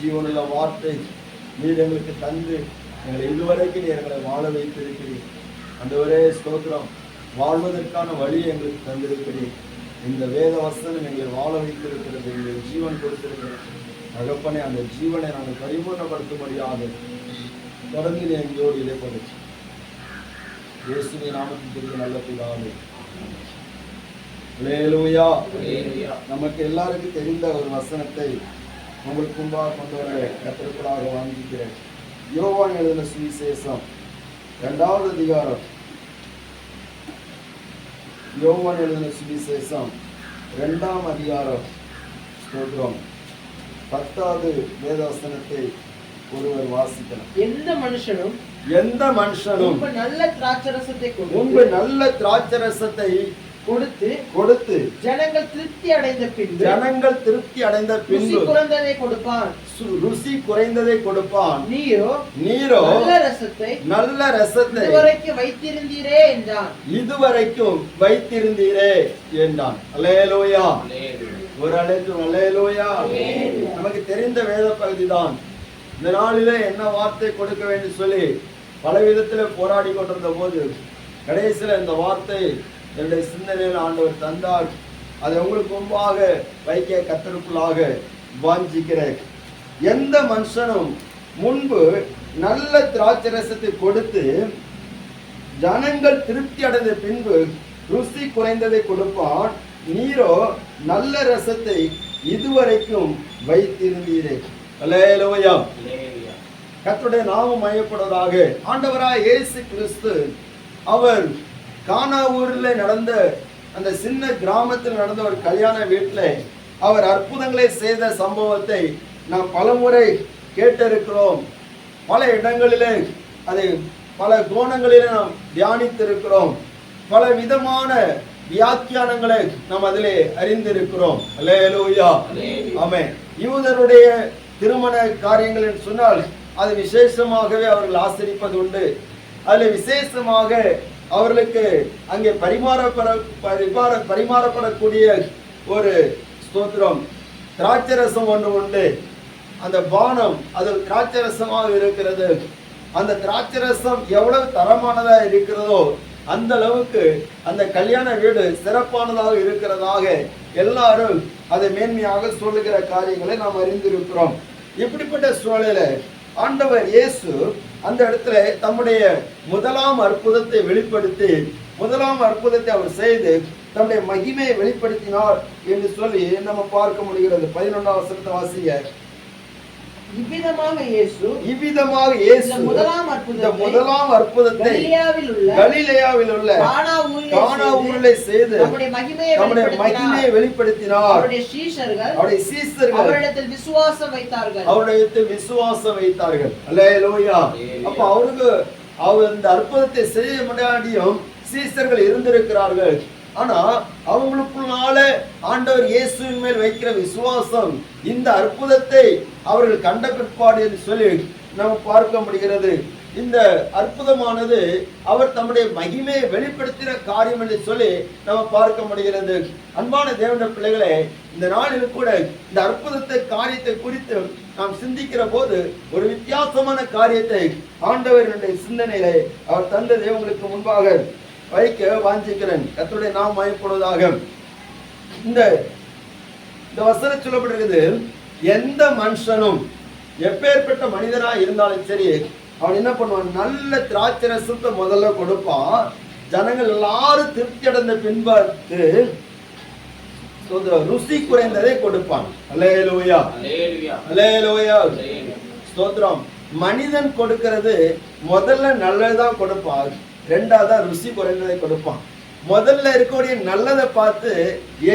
ஜீவனுள்ள வார்த்தை நீர் எங்களுக்கு தந்து எங்களை இதுவரைக்கும் நீர் எங்களை வாழ வைத்திருக்கிறீர். ஆண்டவரே ஸ்தோத்திரம். வாழ்வதற்கான வழியை எங்களுக்கு தந்திருக்கிறீர். இந்த வேத வசனம் எங்களை வாழ வைத்திருக்கிறது, எங்களுக்கு ஜீவன் கொடுத்திருக்கிறது. தகப்பனே, அந்த ஜீவனை நாங்கள் பரிபூர்ணப்படுத்தும்படியாக தொடர்ந்து நீ எங்களோடு இடைப்படுச்சு. இயேசுவின் நாமத்தின் தெரியும் நல்ல பிதாவே. அல்லேலூயா. நமக்கு எல்லாருக்கும் தெரிந்த ஒரு வசனத்தை உங்களுக்கு முன்பாக கொண்டு வர கத்திற்குள்ளாக வாங்கிக்கிறேன். யோவான் எழுதின சுவிசேஷம் 2வது அதிகாரம். யோவான் எழுதின சுவிசேஷம் 2ஆம் அதிகாரம். ஸ்தோத்திரம். 10வது வேதவசனத்தை ஒருவர் வாசிக்கலாம். எந்த மனுஷனும் உங்கள் நல்ல திராட்சரசத்தை கொடுத்து ஜனங்கள் திருப்தி அடைந்த பின்பு ருசி குறைந்ததை கொடுப்பான். நீரோ நல்ல ரசத்தை இதுவரைக்கும் வைத்திருந்தீரே என்றான். அல்லேலூயா. ஒரு அழைப்பு. அல்லேலூயா. நமக்கு தெரிந்த வேத பகுதிதான். இந்த நாளிலே என்ன வார்த்தை கொடுக்க வேண்டும் சொல்லி பல விதத்துல போராடி கொண்டிருந்த போது கடைசியில இந்த வார்த்தை என்னுடைய சிந்தனையில் ஆண்டவர் தந்தார். அதை உங்களுக்கு முன்பாக வைக்க கத்தருக்குள்ளாக வாஞ்சிக்கிறேன். எந்த மனுஷனும் முன்பு நல்ல திராட்சை ரசத்தை கொடுத்து ஜனங்கள் திருப்தி அடைந்த பின்பு ருசி குறைந்ததை கொடுப்பான். நீரோ நல்ல ரசத்தை இதுவரைக்கும் வைத்திருந்தீரே. அல்லேலூயா. கர்த்தருடைய நாமம் மகிமைப்படுவதாக. ஆண்டவராய் இயேசு கிறிஸ்து அவர் கானா ஊரில் நடந்த அந்த சின்ன கிராமத்தில் நடந்த ஒரு கல்யாண வீட்டில் அவர் அற்புதங்களை செய்த சம்பவத்தை நாம் பலமுறை கேட்டிருக்கிறோம். பல இடங்களிலே அதை பல கோணங்களிலே நாம் தியானித்திருக்கிறோம். பல விதமான வியாக்கியானங்களை நாம் அதிலே அறிந்திருக்கிறோம். அல்லேலூயா. ஆமென். யூதருடைய திருமண காரியங்கள் என்று சொன்னால் அது விசேஷமாகவே அவர்கள் ஆசரிப்பது உண்டு. அதில் விசேஷமாக அவர்களுக்கு அங்கே பரிமாறப்படக்கூடிய ஒரு ஸ்தோத்திரம் திராட்சரசம் ஒன்று உண்டு. அந்த பானம் அது திராட்சரசமாக இருக்கிறது. அந்த திராட்சரசம் எவ்வளவு தரமானதா இருக்கிறதோ அந்த அளவுக்கு அந்த கல்யாண வீடு சிறப்பானதாக இருக்கிறதாக எல்லாரும் அதை மேன்மையாக சொல்லுகிற காரியங்களை நாம் அறிந்திருக்கிறோம். இப்படிப்பட்ட சூழலில் ஆண்டவர் இயேசு அந்த இடத்துல தம்முடைய முதலாம் அற்புதத்தை வெளிப்படுத்தி முதலாம் அற்புதத்தை அவர் செய்து தம்முடைய மகிமையை வெளிப்படுத்தினார் என்று சொல்லி நம்ம பார்க்க முடிகிறது. 11ஆம் வசனத்தை வாசிங்க. இவ்விதமாக இயேசு முதலாம் அற்புதத்தை கலிலேயாவில் உள்ள கானா ஊரிலே செய்து தம்முடைய மகிமையை வெளிப்படுத்தினார். அவருடைய சீஷர்கள் அவரிடத்தில் விசுவாசம் வைத்தார்கள். அல்லேலூயா. அப்ப அவருக்கு அவர் இந்த அற்புதத்தை செய்ய முன்னாடியும் சீஷர்கள் இருந்திருக்கிறார்கள். ஆனா அவங்களுக்குள்ளால ஆண்டவர் இயேசுவின் மேல் வைக்கிற விசுவாசம் இந்த அற்புதத்தை அவர்கள் கண்ட பிற்பாடு என்று சொல்லி நம்ம பார்க்க முடிகிறது. இந்த அற்புதமானது அவர் தம்முடைய மகிமையை வெளிப்படுத்தின காரியம் என்று சொல்லி நம்ம பார்க்க முடிகிறது. அன்பான தேவனுடைய பிள்ளைகளே, இந்த நாளில் கூட இந்த அற்புதத்தை காரியத்தை குறித்து நாம் சிந்திக்கிற போது ஒரு வித்தியாசமான காரியத்தை ஆண்டவருடைய சிந்தனையிலே அவர் தந்ததை உங்களுக்கு முன்பாக வைக்க வாஞ்சிக்கிறேன். கர்த்தருடைய நாமம் மகிமைப்படுவதாக. இந்த வசனம் சொல்லப்பட்டிருக்குது, எந்த மனுஷனும் எப்பேற்பட்ட மனிதனா இருந்தாலும் சரி அவன் என்ன பண்ணுவான், நல்ல திராட்சை ரசத்தை முதல்ல கொடுப்பான். ஜனங்கள் எல்லாரும் திருப்தி அடைந்த பின்பார்த்து ருசி குறைந்ததை கொடுப்பான். அல்லேலூயா. அல்லேலூயா. ஸ்தோத்திரம். மனிதன் கொடுக்கிறது முதல்ல நல்லதுதான் கொடுப்பான், ரெண்டாவதா ருசி குறைந்ததை கொடுப்பான். முதல்ல இருக்கக்கூடிய நல்லதை பார்த்து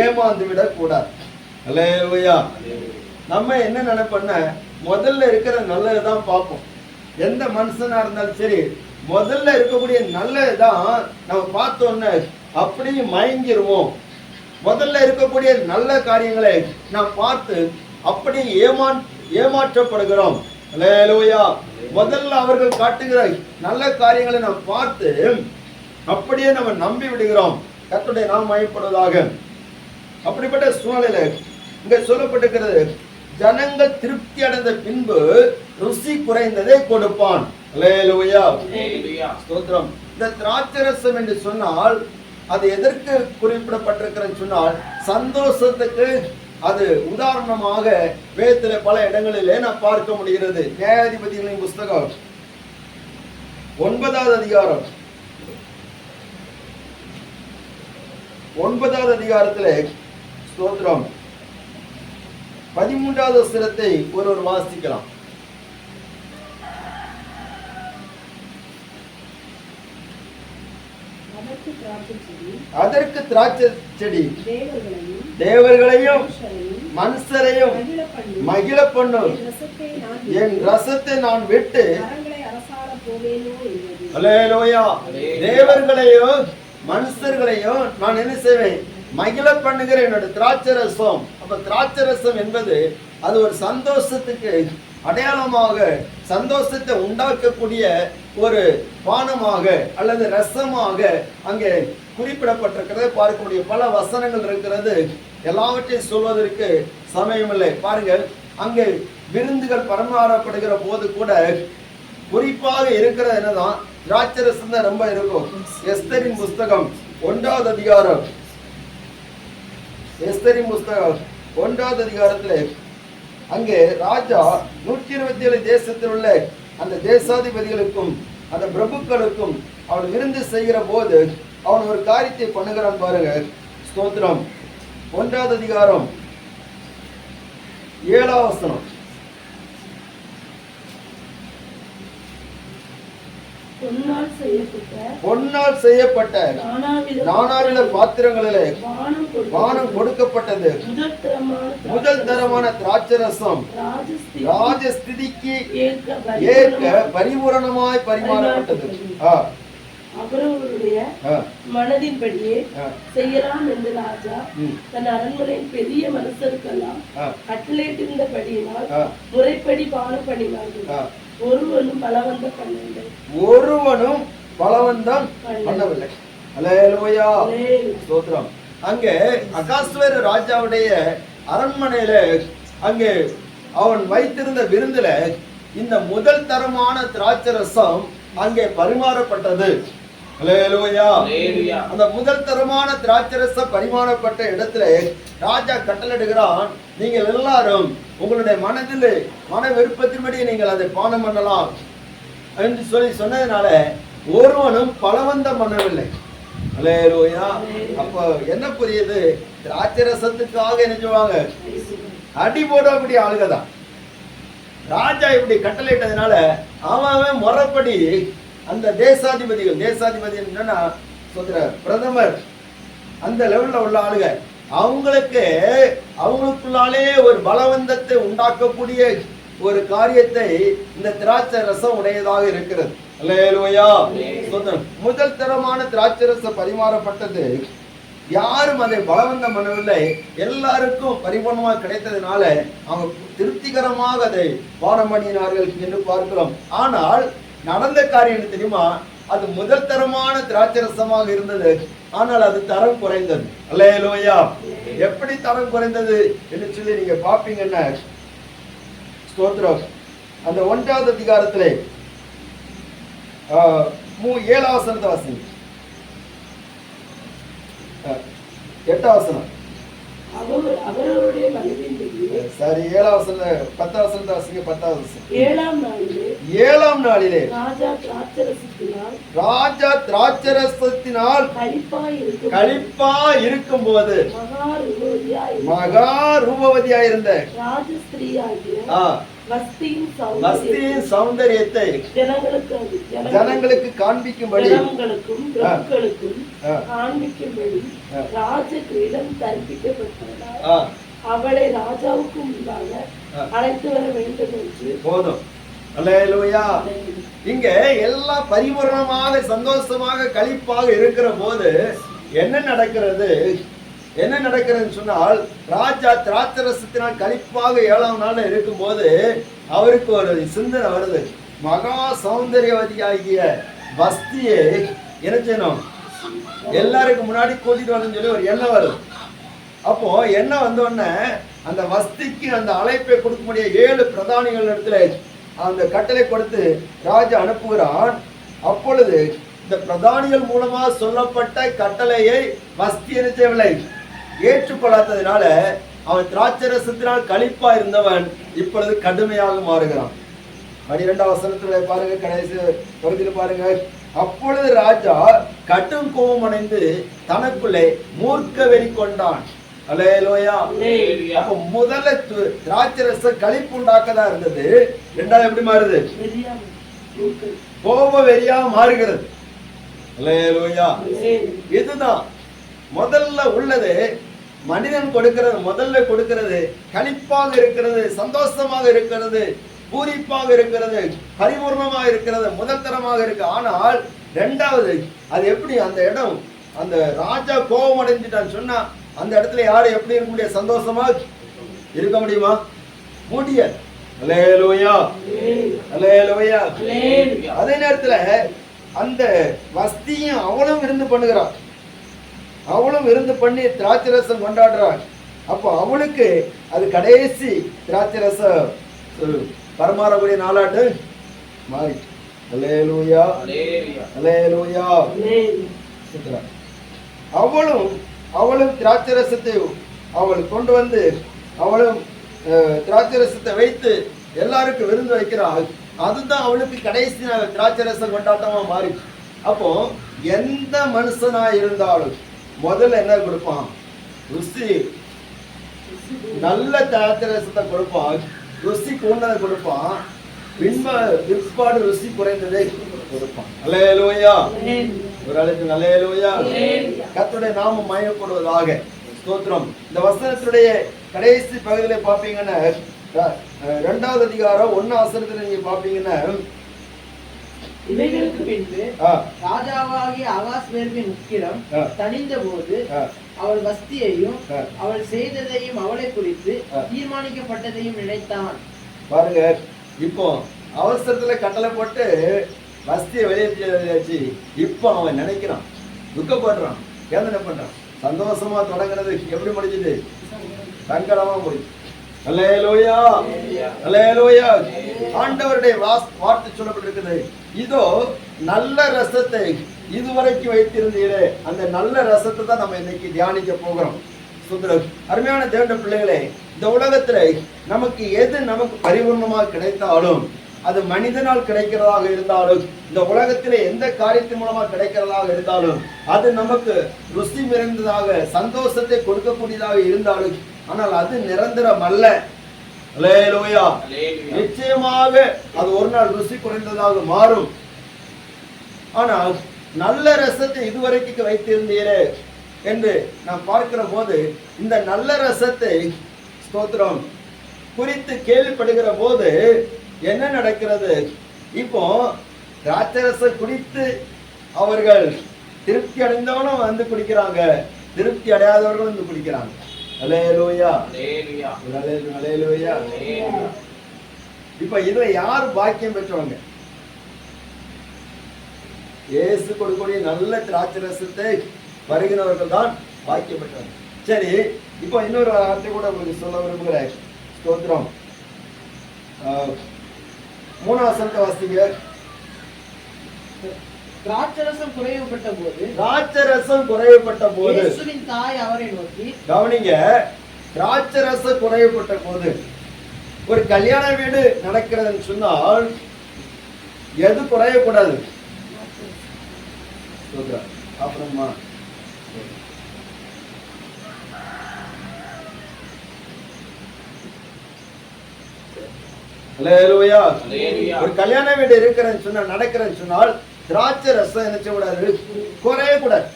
ஏமாந்து விடக்கூடாது. அல்லேலூயா. நம்ம என்ன நினைப்போம்னா முதல்ல இருக்கிற நல்லதுதான் பார்ப்போம். எந்த மனுஷனா இருந்தாலும் சரி முதல்ல இருக்கக்கூடிய நல்லதுதான் நம்ம பார்த்தோன்னு அப்படியே மயங்கிருவோம். முதல்ல இருக்கக்கூடிய நல்ல காரியங்களை நாம் பார்த்து அப்படியே ஏமாற்றப்படுகிறோம். அல்லேலூயா. முதல்ல அவர்கள் காட்டுகிற நல்ல காரியங்களை நாம் பார்த்து அப்படியே நம்ம நம்பி விடுகிறோம். கர்த்தருடைய நாமம் மகிமைப்படுவதாக. அப்படிப்பட்ட சூழ்நிலை இங்க சொல்லப்பட்டிருக்கிறது. ஜனங்கள் திருப்தி அடைந்த பின்பு ருசி குறைந்ததை கொடுப்பான். அல்லேலூயா. ஸ்தோத்திரம். இந்த திராட்சரசம் என்று சொன்னால் அது எதற்கு குறிப்பிடப்பட்டிருக்கிறது சொன்னால் சந்தோஷத்துக்கு அது உதாரணமாக வேதத்திலே பல இடங்களிலே நான் பார்க்க முடிகிறது. நியாயாதிபதிகளின் புஸ்தகம் 9வது அதிகாரம் 9வது அதிகாரத்திலே ஸ்தோத்திரம் 13வது வசனத்தை ஒருவர் வாசிக்கலாம். அதற்கு திராட்சை செடி தேவர்களையும் மனுஷரையும் மகிழ பண்ணும், என் ரசத்தை நான் விட்டு அல்லேலூயா தேவர்களையும் மனுஷர்களையும் நான் என்ன செய்வேன், மகிழ பண்ணுகிற என்னோட திராட்சரசம். அப்ப திராட்சரசம் என்பது அது ஒரு சந்தோஷத்துக்கு அடையாளமாக, சந்தோஷத்தை உண்டாக்கக்கூடிய ஒரு பானமாக அல்லது ரசமாக அங்கே குறிப்பிடப்பட்டிருக்கிறத பார்க்கக்கூடிய பல வசனங்கள் இருக்கிறது. எல்லாவற்றையும் சொல்வதற்கு சமயமில்லை. பாருங்கள், அங்கே விருந்துகள் பரிமாறப்படுகிற போது கூட குறிப்பாக இருக்கிறது என்னதான், திராட்சரசம் தான் ரொம்ப இருக்கும். எஸ்தரின் புஸ்தகம் 1வது அதிகாரம், எஸ்தரின் புஸ்தகம் 1வது அதிகாரத்திலே அங்கே ராஜா 127 தேசத்தில் உள்ள அந்த தேசாதிபதிகளுக்கும் அந்த பிரபுக்களுக்கும் அவன் விருந்து செய்கிற போது அவன் ஒரு காரியத்தை பண்ணுகிறான் பாருங்க. ஸ்தோத்திரம். 1வது அதிகாரம் 7வது வசனம். பொன்னால் செய்யப்பட்ட நானாவித பாத்திரங்களிலே பானம் கொடுக்கப்பட்டது. முதல் தரமான திராட்சரசம் ராஜஸ்திதிக்கு ஏற்க பரிபூரணமாய் பரிமாறப்பட்டது. அவரவருடைய மனதின்படியே செய்யலாம் என்று ராஜா தன் அரண்மனையின் பெரிய மனுஷருக்கெல்லாம் கட்டளையிட்டிருந்தபடியினால் முறைப்படி பானம் பண்ணினார்கள். ஒருவனும் பலவந்தம் பண்ணவில்லை. ஒருவனும் பலவந்தம் பண்ணவில்லை. அல்லேலூயா. ஸ்தோத்திரம். அங்கே அகாஸ்வேரு ராஜாவுடைய அரண்மனையில அங்கே அவன் வைத்திருந்த விருந்துல இந்த முதல் தரமான திராட்சரசம் அங்கே பரிமாறப்பட்டது. அல்லேலூயா. அந்த முதல் தரமான திராட்சரசம் பரிமாறப்பட்ட இடத்துல ராஜா கட்டளையிடுகிறான், நீங்கள் எல்லாரும் உங்களுடைய மனதில் மன விருப்பத்தின்படி நீங்கள் அதை பானம் பண்ணலாம் என்று சொல்லி சொன்னதுனால ஒருவனும் பலவந்தம் பண்ணவில்லை. அல்லேலூயா. அப்ப என்ன புரியுது, திராட்சரசத்துக்காக என்ன செய்வாங்க, அடி போடக்கூடிய ஆளுக தான். ராஜா இப்படி கட்டளையிட்டதுனால அவன் முறைப்படி அந்த தேசாதிபதிகள், தேசாதிபதி என்னன்னா பிரதமர், அந்த லெவல்ல உள்ள ஆளுக, அவங்களுக்குள்ளாலே ஒரு பலவந்தத்தை உண்டாக்கக்கூடிய ஒரு காரியத்தை இந்த திராட்சை ரசம் உடையதாக இருக்கிறது. அல்லேலூயா. முதல் தரமான திராட்சை ரசம் பரிமாறப்பட்டது. யாரும் அதை பலவந்தம் பண்ணவில்லை. எல்லாருக்கும் பரிபூர்ணமாக கிடைத்ததுனால அவங்க திருப்திகரமாக அதை பானம் பண்ணினார்கள் என்று பார்க்கிறோம். ஆனால் நடந்த காரியம் தெரியுமா, அது முதல் தரமான திராட்சரசமாக இருந்தது. ஆனால் அது தரம் குறைந்தது. அல்லேலூயா. எப்படி தரம் குறைந்தது என்று சொல்லி நீங்க பாப்பீங்கன்னா, ஸ்தோத்திரம், அந்த 1வது அதிகாரத்திலே 7வது வசனத்தை வாசிங்க. 8வது வசனம். அவரவருடைய மனதின்படியே சரி, 7வது வசனம் 10வது வசனத்தை வாசிங்க. 10வது வசனம். 7ஆம் நாளிலே ராஜா திராட்சரசத்தினால் களிப்பா இருக்கும்போது மகா ரூபவதியாயிருந்த வஸ்தியின் சௌந்தரியத்தை ஜனங்களுக்கு காண்பிக்கும்படி ராஜ கிரீடம் தரிப்பிக்கப்பட்டதால் அவளை ராஜாவுக்கு முன்பாக அழைத்து வர வேண்டும் என்று. போதும். அல்லேலூயா. இங்க எல்லாம் பரிபூர்ணமாக சந்தோஷமாக களிப்பாக இருக்கிற போது என்ன நடக்கிறது சொன்னால், ராஜா திராட்சரசத்தினால் களிப்பாக 7ஆம் நாள் இருக்கும் போது அவருக்கு ஒரு சிந்தனை வருது. மகா சௌந்தரியவதியாகிய வஸ்தியை என்ன செய்யணும், எல்லாருக்கும் முன்னாடி கூட்டிட்டு வரணும்னு சொல்லி ஒரு எண்ணம் வருது. அப்போ எண்ணம் வந்தோடனே அந்த வஸ்திக்கு அந்த அழைப்பை கொடுக்கக்கூடிய 7 பிரதானிகள் இடத்துல அந்த கட்டளை கொடுத்து ராஜா அனுப்புகிறான். அப்பொழுது இந்த பிரதானிகள் மூலமா சொல்லப்பட்ட கட்டளையை வஸ்தி நினைச்சவில்லை, ஏற்றுக்கொள்ளாததினால அவன் திராட்சரசத்தினால் களிப்பா இருந்தவன் இப்பொழுது கடுமையாக மாறுகிறான். 12ஆம் வசனத்துல பாருங்க, கடைசி பகுதியில் பாருங்க. அப்பொழுது ராஜா கடும் கோபம் அடைந்து தனக்குள்ளே மூர்க்க வெறி கொண்டான். அல்லேலூயா. அப்ப முதல்ல திராட்சரச களிப்பு உண்டாக்கதா இருந்தது, இரண்டாவது எப்படி மாறுது? கோப வெறியா மாறுகிறது. அல்லேலூயா. இதுதான் முதல்ல உள்ளது. மனிதன் கொடுக்கிறது, முதல்ல கொடுக்கிறது களிப்பாக இருக்கிறது, சந்தோஷமாக இருக்கிறது, பூரிப்பாக இருக்கிறது, பரிபூர்ணமாக இருக்கிறது, முதல் தரமாக இருக்கு. ஆனால் இரண்டாவது அது எப்படி அந்த இடம், அந்த ராஜா கோபம் அடைஞ்சிட்டான்னு சொன்னா அந்த இடத்துல யாரும் எப்படி இருக்க முடியாது? சந்தோஷமா இருக்க முடியுமா? முடியாது. அல்லேலூயா, அல்லேலூயா. அதே நேரத்துல அந்த வஸ்தியும் அவளும் விருந்து பண்ணுகிறாள், அவளும் விருந்து பண்ணி திராட்சரசம் கொண்டாடுறாள். அப்போ அவளுக்கு அது கடைசி திராட்சரச பரமாறக்கூடிய நாளாட்டு மாறி. அல்லேலூயா, அல்லேலூயா. அவளும் திராட்சரசத்தை அவள் கொண்டு வந்து அவளும் திராட்சரசத்தை வைத்து எல்லாருக்கும் விருந்து வைக்கிறாள். அதுதான் அவளுக்கு கடைசி திராட்சரசம் கொண்டாட்டமா மாறிச்சு. அப்போ எந்த மனுஷனா இருந்தாலும் முதல்ல என்ன கொடுப்பான்? ருசி, நல்ல திராட்சரசத்தை கொடுப்பான், ருசி கூண்டதை கொடுப்பான், பிற்பாடு ருசி குறைந்ததை கொடுப்பான். அல்லேலூயா. ஒரு அழைப்பு அல்லேலூயா. கர்த்தருடைய நாமம் மகிமைப்படுவதாக. ஸ்தோத்திரம். இந்த வசனத்துடைய கடைசி பகுதியில பாப்பீங்கன்னா 2வது அதிகாரம் 1ஆம் வசனத்துல நீங்க பாப்பீங்கன்னா, இவைகளுக்கு பின்பு ராஜாவாகிய அகாஸ்வேருவின் உக்கிரம் தணிந்த போது அவள் வஸ்தியையும் அவள் செய்ததையும் அவளை குறித்து தீர்மானிக்கப்பட்டதையும் நினைத்தான். பாருங்க, இப்போ அவசரத்துல கட்டளை போட்டு வஸ்தியை வெளியேற்றி இப்போ அவன் நினைக்கிறான், துக்கப்படுறான், வேதனை பண்றான். சந்தோஷமா தொடங்குறது எப்படி முடிஞ்சது? சங்கடமா முடிஞ்சு. அல்லேலூயா, அல்லேலூயா. ஆண்டவருடைய வார்த்தை சொல்லப்பட்டிருக்குது, இதோ நல்ல ரசத்தை இதுவரைக்கும் வைத்திருந்தீரே, அந்த நல்ல ரசத்தை தான் நம்ம இன்னைக்கு தியானிக்க போகிறோம். சுந்தரம். அருமையான தேவனுடைய பிள்ளைகளே, இந்த உலகத்துல நமக்கு எது நமக்கு பரிபூர்ணமாக கிடைத்தாலும், அது மனிதனால் கிடைக்கிறதாக இருந்தாலும், இந்த உலகத்திலே எந்த காரியத்தின் மூலமாக கிடைக்கிறதாக இருந்தாலும், அது நமக்கு ருசி நிறைந்ததாக சந்தோஷத்தை கொடுக்கக்கூடியதாக இருந்தாலும், ஆனால் அது நிரந்தரம் அல்ல. அல்லேலூயா. நிச்சயமாக அது ஒரு நாள் ருசி குறைந்ததாக மாறும். ஆனால் நல்ல ரசத்தை இதுவரைக்கும் வைத்திருந்தீரே என்று நாம் பார்க்கிற போது, இந்த நல்ல ரசத்தை ஸ்தோத்திரம் குறித்து கேள்விப்படுகிற போது என்ன நடக்கிறது? இப்போ திராட்சரசம் குடித்து அவர்கள் திருப்தி அடைந்தவனும் வந்து குடிக்கிறாங்க, திருப்தி அடையாதவர்களும் வந்து குடிக்கிறாங்க. அல்லேலூயா, அல்லேலூயா. இப்ப இதுல யார் பாக்கியம் பெற்றவங்க? இயேசு கொடுக்கக்கூடிய நல்ல திராட்சரசத்தை வருகிறவர்கள் தான் பாக்கியம் பெற்றவங்க. சரி, இப்போ இன்னொரு வார்த்தை கூட உங்களுக்கு சொல்ல விரும்புகிறேன். ஸ்தோத்திரம். 3ஆம் வசனத்தை வாசிங்க. திராட்சரசம் குறைவுபட்ட போது, திராட்சரசம் குறைவுபட்ட போது இயேசுவின் தாய் அவரை நோக்கி, கவனிங்க, திராட்சரசம் குறைவுபட்ட போது ஒரு கல்யாண வீடு நடக்கிறதுன்னு சொன்னால் எது குறையக்கூடாது? அப்புறமா அல்லேலூயா. ஒரு கல்யாண வீடு இருக்கிறேன்னு சொன்னா, நடக்கிறேன்னு சொன்னால் திராட்சை ரசம் என்ன செய்யக்கூடாது? குறையக்கூடாது.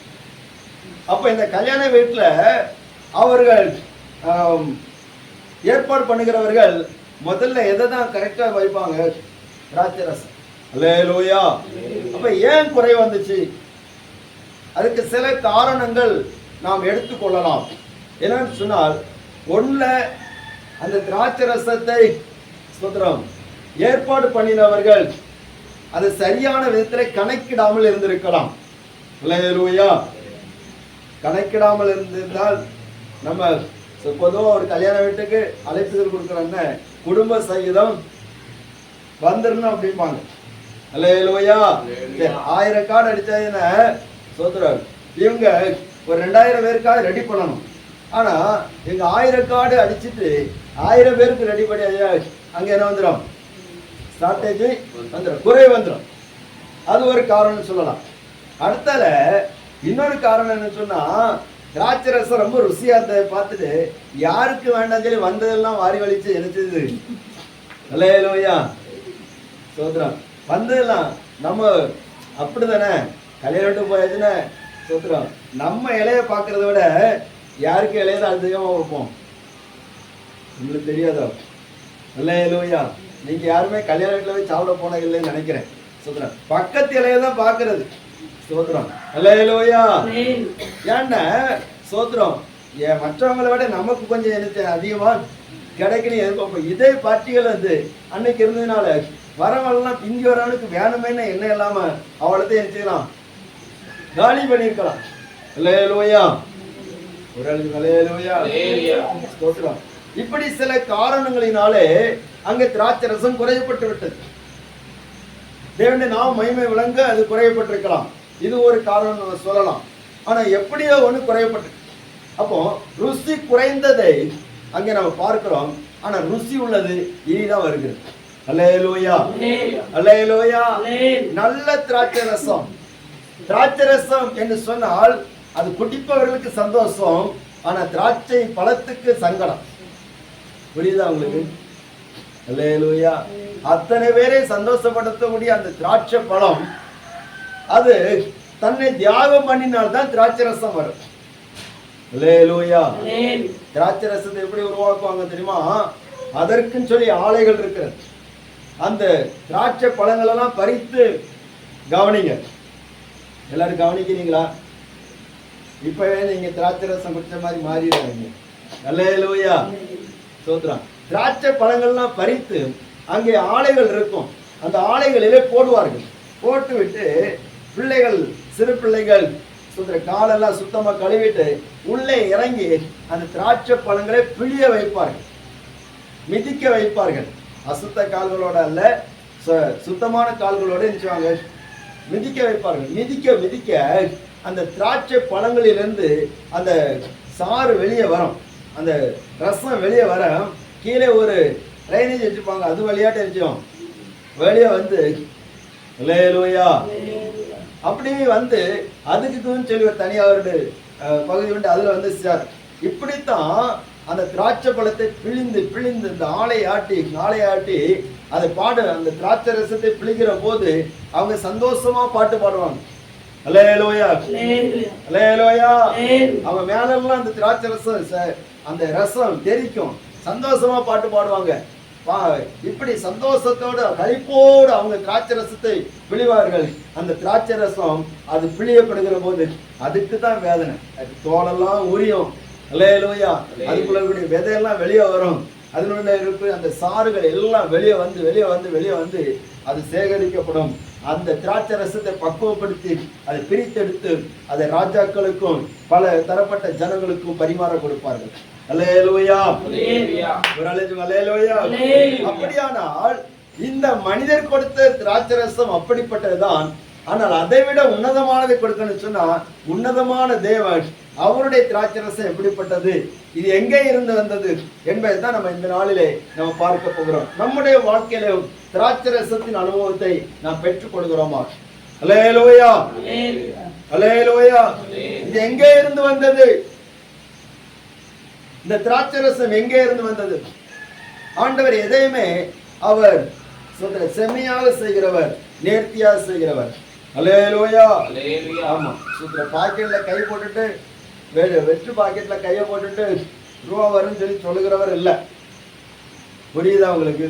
அப்ப இந்த கல்யாண வீட்டுல அவர்கள் ஏற்பாடு பண்ணுகிறவர்கள் முதல்ல எதை தான் கரெக்டா வைப்பாங்க? திராட்சை ரசம். அல்லேலூயா. அப்ப ஏன் குறை வந்துச்சு? அதுக்கு சில காரணங்கள் நாம் எடுத்துக்கொள்ளலாம். என்னன்னு சொன்னால், ஒண்ணுல அந்த திராட்சை ரசத்தை ஸ்தோத்திரம் ஏற்பாடு பண்ணினவர்கள் அது சரியான விதத்தில் கணக்கிடாமல் இருந்திருக்கலாம். அல்லேலூயா. கணக்கிடாமல் இருந்திருந்தால் நம்ம பொதுவா ஒரு கல்யாண வீட்டுக்கு அழைப்புதல் கொடுக்குறாங்க, குடும்ப சகிதம் வந்துடணும் அப்படிம்பாங்க. அல்லேலூயா. 1000 கார்டு அடிச்சாங்கன்னா சோதரர் இவங்க ஒரு 2000 பேருக்காக ரெடி பண்ணணும். ஆனா இவங்க 1000 கார்டு அடிச்சுட்டு 1000 பேருக்கு ரெடி பண்ணி அங்க என்ன வந்துடும், ஷார்டேஜ் வந்துடும், குறை வந்துடும். அது ஒரு காரணம் சொல்லலாம். அடுத்தால இன்னொரு காரணம் என்ன சொன்னா, திராட்சை ரசம் ரொம்ப ருசியா இருந்ததை பார்த்துட்டு யாருக்கு வேண்டாம் சொல்லி வந்ததெல்லாம் வாரி வலிச்சு நினைச்சது. அல்லேலூயா சோத்ரம். வந்ததெல்லாம் நம்ம அப்படிதானே, கல்யாணம் போயாச்சுன்னா சோத்ரம் நம்ம இலைய பார்க்கறத விட யாருக்கு இலையதான் அதிகமா வைப்போம். உங்களுக்கு தெரியாதோ? அல்லேலூயா. நீங்க யாருமே கல்யாண வீட்டுல போய் சாப்பிட போன இல்லைன்னு நினைக்கிறேன். சோத்ரம் பக்கத்து இலையதான் பாக்குறது. சோத்ரம் அல்லேலூயா. ஏன்னா சோத்ரம் மற்றவங்களை விட நமக்கு கொஞ்சம் எனக்கு அதிகமா கிடைக்கணும் எதிர்பார்ப்போம். இதே பார்ட்டிகள் வந்து அன்னைக்கு இருந்ததுனால வரவெல்லாம் பிந்தி வரவனுக்கு வேணுமேன்னு என்ன இல்லாம அவளத்தையும் நினைச்சுக்கலாம், காலி பண்ணிருக்கலாம். அல்லேலூயா. ஒரு ஆளுக்கு அல்லேலூயா. சோத்ரம். இப்படி சில காரணங்களினாலே அங்க திராட்சை ரசம் குறையப்பட்டு விட்டது. தேவனுடைய நாம் மகிமை விளங்க அது குறையப்பட்டிருக்கலாம். இது ஒரு காரணம் நம்ம சொல்லலாம். ஆனா எப்படியோ ஒண்ணு குறையப்பட்டு, அப்போ ருசி குறைந்ததை அங்கே நம்ம பார்க்கிறோம். ஆனா ருசி உள்ளது இனிதான் வருகிறது. அல்லேலூயா. அல்லேலூயா. நல்ல திராட்சை ரசம். திராட்சை ரசம் என்று சொன்னால் அது குடிப்பவர்களுக்கு சந்தோஷம், ஆனா திராட்சை பழத்துக்கு சங்கடம். புரியுதா உங்களுக்கு? அல்லேலூயா. அத்தனை பேரை சந்தோஷப்படுத்தக்கூடிய அந்த திராட்சை பழம் அது தன்னை தியாகம் பண்ணினால்தான் திராட்சை ரசம் வரும். அல்லேலூயா. திராட்சை ரசத்தை எப்படி உருவாக்குவாங்க தெரியுமா? அதற்குன்னு சொல்லி ஆலைகள் இருக்கிறது. அந்த திராட்சை பழங்கள் எல்லாம் பறித்து கவனிங்க. எல்லாரும் கவனிக்கிறீங்களா? இப்பவே நீங்க திராட்சை ரசம் குடிச்ச மாதிரி மாறிடுறாங்க. அல்லேலூயா. சோத்ரம். திராட்சை பழங்கள்லாம் பறித்து அங்கே ஆலைகள் இருக்கும். அந்த ஆலைகளிலே போடுவார்கள். போட்டு விட்டு பிள்ளைகள், சிறு பிள்ளைகள் காலெல்லாம் சுத்தமா கழுவிட்டு உள்ளே இறங்கி அந்த திராட்சை பழங்களை பிழிய வைப்பார்கள், மிதிக்க வைப்பார்கள். அசுத்த கால்களோட அல்ல, சுத்தமான கால்களோட நினைச்சுவாங்க, மிதிக்க வைப்பார்கள். மிதிக்க மிதிக்க அந்த திராட்சை பழங்களிலிருந்து அந்த சாறு வெளியே வரும், அந்த ரசம் வெளியே வர கீழே ஒரு ட்ரைனேஜ் வச்சுப்பாங்க, அது வழியாட்ட நினைச்சோம் வெளியே வந்து. அல்லேலூயா. அப்படி வந்து அதுக்குன்னு சொல்லி ஒரு தனியாக பகுதி உண்டு, அதுல வந்து சார் இப்படித்தான் அந்த திராட்சை பழத்தை பிழிந்து பிழிந்து இந்த ஆலையாட்டி அதை அந்த திராட்சை ரசத்தை பிழிக்கிற போது அவங்க சந்தோஷமா பாட்டு பாடுவாங்க. அல்லேலூயா. அல்லேலூயா. அவங்க மேலெல்லாம் அந்த திராட்சை ரசம், அந்த ரசம் தெரிக்கும், சந்தோஷமா பாட்டு பாடுவாங்க. இப்படி சந்தோஷத்தோடு களிப்போடு அவங்க திராட்சை ரசத்தை பிழிவார்கள். அந்த திராட்சை ரசம் அது பிழியப்படுகிற போது அதுக்கு தான் வேதனை, தோலெல்லாம் உரியும். அல்லேலூயா. அதுக்குள்ள விதையெல்லாம் வெளியே வரும், அதனுள்ள இருப்பு அந்த சாறுகள் எல்லாம் வெளியே வந்து அது சேகரிக்கப்படும். அந்த திராட்சை ரசத்தை பக்குவப்படுத்தி அதை பிரித்தெடுத்து அதை ராஜாக்களுக்கும் பல தரப்பட்ட ஜனங்களுக்கும் பரிமாற கொடுப்பார்கள். அல்லேலூயா. அல்லேலூயா. அப்படியானால் இந்த மனிதர் கொடுத்த திராட்சை ரசம் அப்படிப்பட்டதுதான். ஆனால் அதை விட உன்னதமானதை கொடுக்கணும்னு சொன்னா உன்னதமான தேவன் அவருடைய திராட்சை ரசம் எப்படிப்பட்டது, இது எங்கே இருந்து வந்தது என்பதைதான் நம்ம இந்த நாளிலே நம்ம பார்க்க போகிறோம். நம்முடைய வாழ்க்கையில திராட்சை ரசத்தின் அனுபவத்தை நாம் பெற்றுக் கொள்கிறோமா? அல்லேலூயா. அல்லேலூயா. இது எங்கே இருந்து வந்தது? இந்த திராட்சை ரசம் எங்கே இருந்து வந்தது? ஆண்டவர் எதையுமே அவர் செம்மையாக செய்கிறவர், நேர்த்தியாக செய்கிறவர். அல்லேலூயா. ஆமா. பாக்கெட்ல கை போட்டுட்டு வெற்று பாக்கெட்ல கையை போட்டுட்டு ரூபா வரும்னு சொல்லி சொல்லுகிறவர் இல்ல. புரியுதா உங்களுக்கு?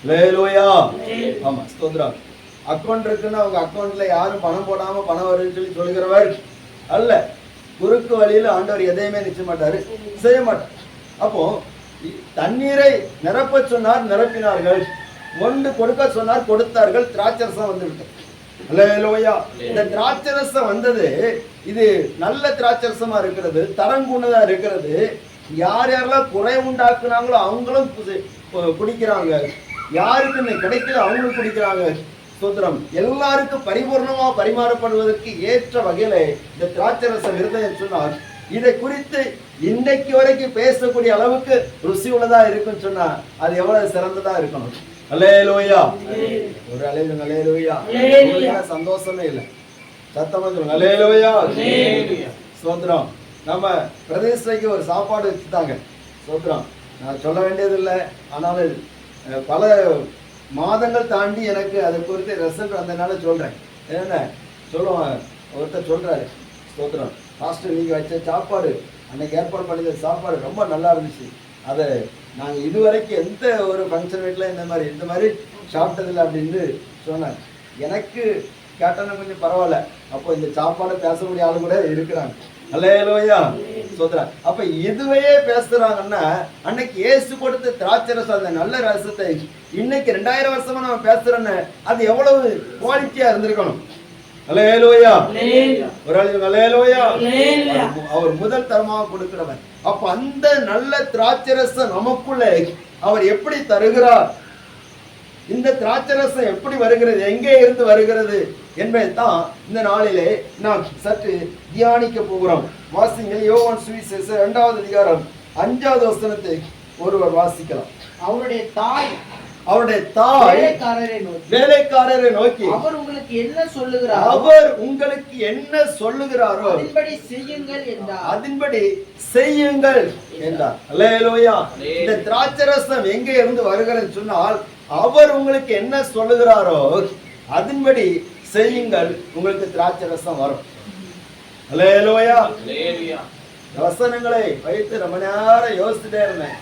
அல்லேலூயா. ஆமா. ஸ்தோத்திரம். அக்கௌண்ட் இருக்குன்னா அவங்க அக்கௌண்ட்ல யாரும் பணம் போடாம பணம் வரும்னு சொல்லி சொல்லுகிறவர் அல்ல. குறுக்கு வழியில ஆண்டவர் எதையுமே நிச்சய மாட்டாரு, செய்ய மாட்டார். அப்போ தண்ணீரை நிரப்ப சொன்னார், நிரப்பினார்கள். ஒன்று கொடுக்க சொன்னார், கொடுத்தார்கள். திராட்சை ரசம் வந்து விட்டது. அல்லேலூயா. இந்த திராட்சரசம் வந்தது, இது நல்ல திராட்சரசமா இருக்கிறது, தரங்குணதா இருக்கிறது. யார் யாரெல்லாம் குறை உண்டாக்குனாங்களோ அவங்களும் குடிக்கிறாங்க, யாருக்கு கிடைக்கல அவங்களும் குடிக்கிறாங்க. ஸ்தோத்திரம். எல்லாருக்கும் பரிபூர்ணமா பரிமாறப்படுவதற்கு ஏற்ற வகையில இந்த திராட்சரசம் இருந்ததுன்னு சொன்னால், இதை குறித்து இன்றைக்கு வரைக்கும் பேசக்கூடிய அளவுக்கு ருசி உள்ளதா இருக்குன்னு சொன்னா அது எவ்வளவு சிறந்ததா இருக்கணும். அல்லேலூயா. ஒரு அலையிலும் அல்லேலூயா. சந்தோஷமே இல்லை, சத்தமா சொல்லுங்க அல்லேலூயா. ஸ்தோத்திரம். நம்ம பிரதேசத்துக்கு ஒரு சாப்பாடு வச்சுட்டாங்க. ஸ்தோத்திரம். நான் சொல்ல வேண்டியதில்லை, ஆனாலும் பல மாதங்கள் தாண்டி எனக்கு அதை குறித்து ரிசல்ட் வந்ததுனால சொல்றேன். என்ன சொல்லுவாங்க, ஒருத்தர் சொல்றாரு, ஸ்தோத்திரம், பாஸ்டர் நீங்க வச்ச சாப்பாடு, அன்னைக்கு ஏற்பாடு பண்ணிய சாப்பாடு ரொம்ப நல்லா இருந்துச்சு. அதை நாங்கள் இதுவரைக்கும் எந்த ஒரு ஃபங்க்ஷன் வீட்டில் இந்த மாதிரி சாப்பிட்டதில்லை அப்படின்னு சொன்னாங்க. எனக்கு கேட்டோன்னா கொஞ்சம் பரவாயில்ல, அப்போ இந்த சாப்பாடை பேசக்கூடிய ஆளு கூட இருக்கிறாங்க. அல்லேலூயா. ஸ்தோத்திரம். அப்ப இதுவையே பேசுறாங்கன்னா, அன்னைக்கு இயேசு கொடுத்த திராட்சரசம், அந்த நல்ல ரசத்தை இன்னைக்கு 2000 வருஷமா நம்ம பேசுறோன்னு அது எவ்வளவு குவாலிட்டியா இருந்திருக்கணும். அல்லேலூயா. ஒரு அல்லேலூயா. அவர் முதல் தரமாக கொடுக்கிறவர். அப்ப அந்த நல்ல திராட்சரசம் நமக்குள்ள அவர் எப்படி தருகிறார், இந்த திராட்சரசம் எப்படி வருகிறது, எங்கே இருந்து வருகிறது என்பதைத்தான் இந்த நாளிலே நாம் சற்று தியானிக்க போகிறோம். வாசிங்கள். யோவான் சுவிசேஷம் 2வது அதிகாரம் 5வது வசனத்தை ஒருவர் வாசிக்கலாம். அவருடைய தாய் வேலைக்காரரை நோக்கி அவர் உங்களுக்கு என்ன சொல்லுகிறாரோ அதன்படி செய்யுங்கள் என்றார். அல்லேலூயா. இந்த திராட்சரசம் எங்கே இருந்து வருகிறது சொன்னால், அவர் உங்களுக்கு என்ன சொல்லுகிறாரோ அதன்படி செய்யுங்கள், உங்களுக்கு திராட்சரசம் வரும். அல்லேலூயா. வசனங்களை வைத்து ரொம்ப நேரம் யோசிச்சுட்டே இருந்தேன்.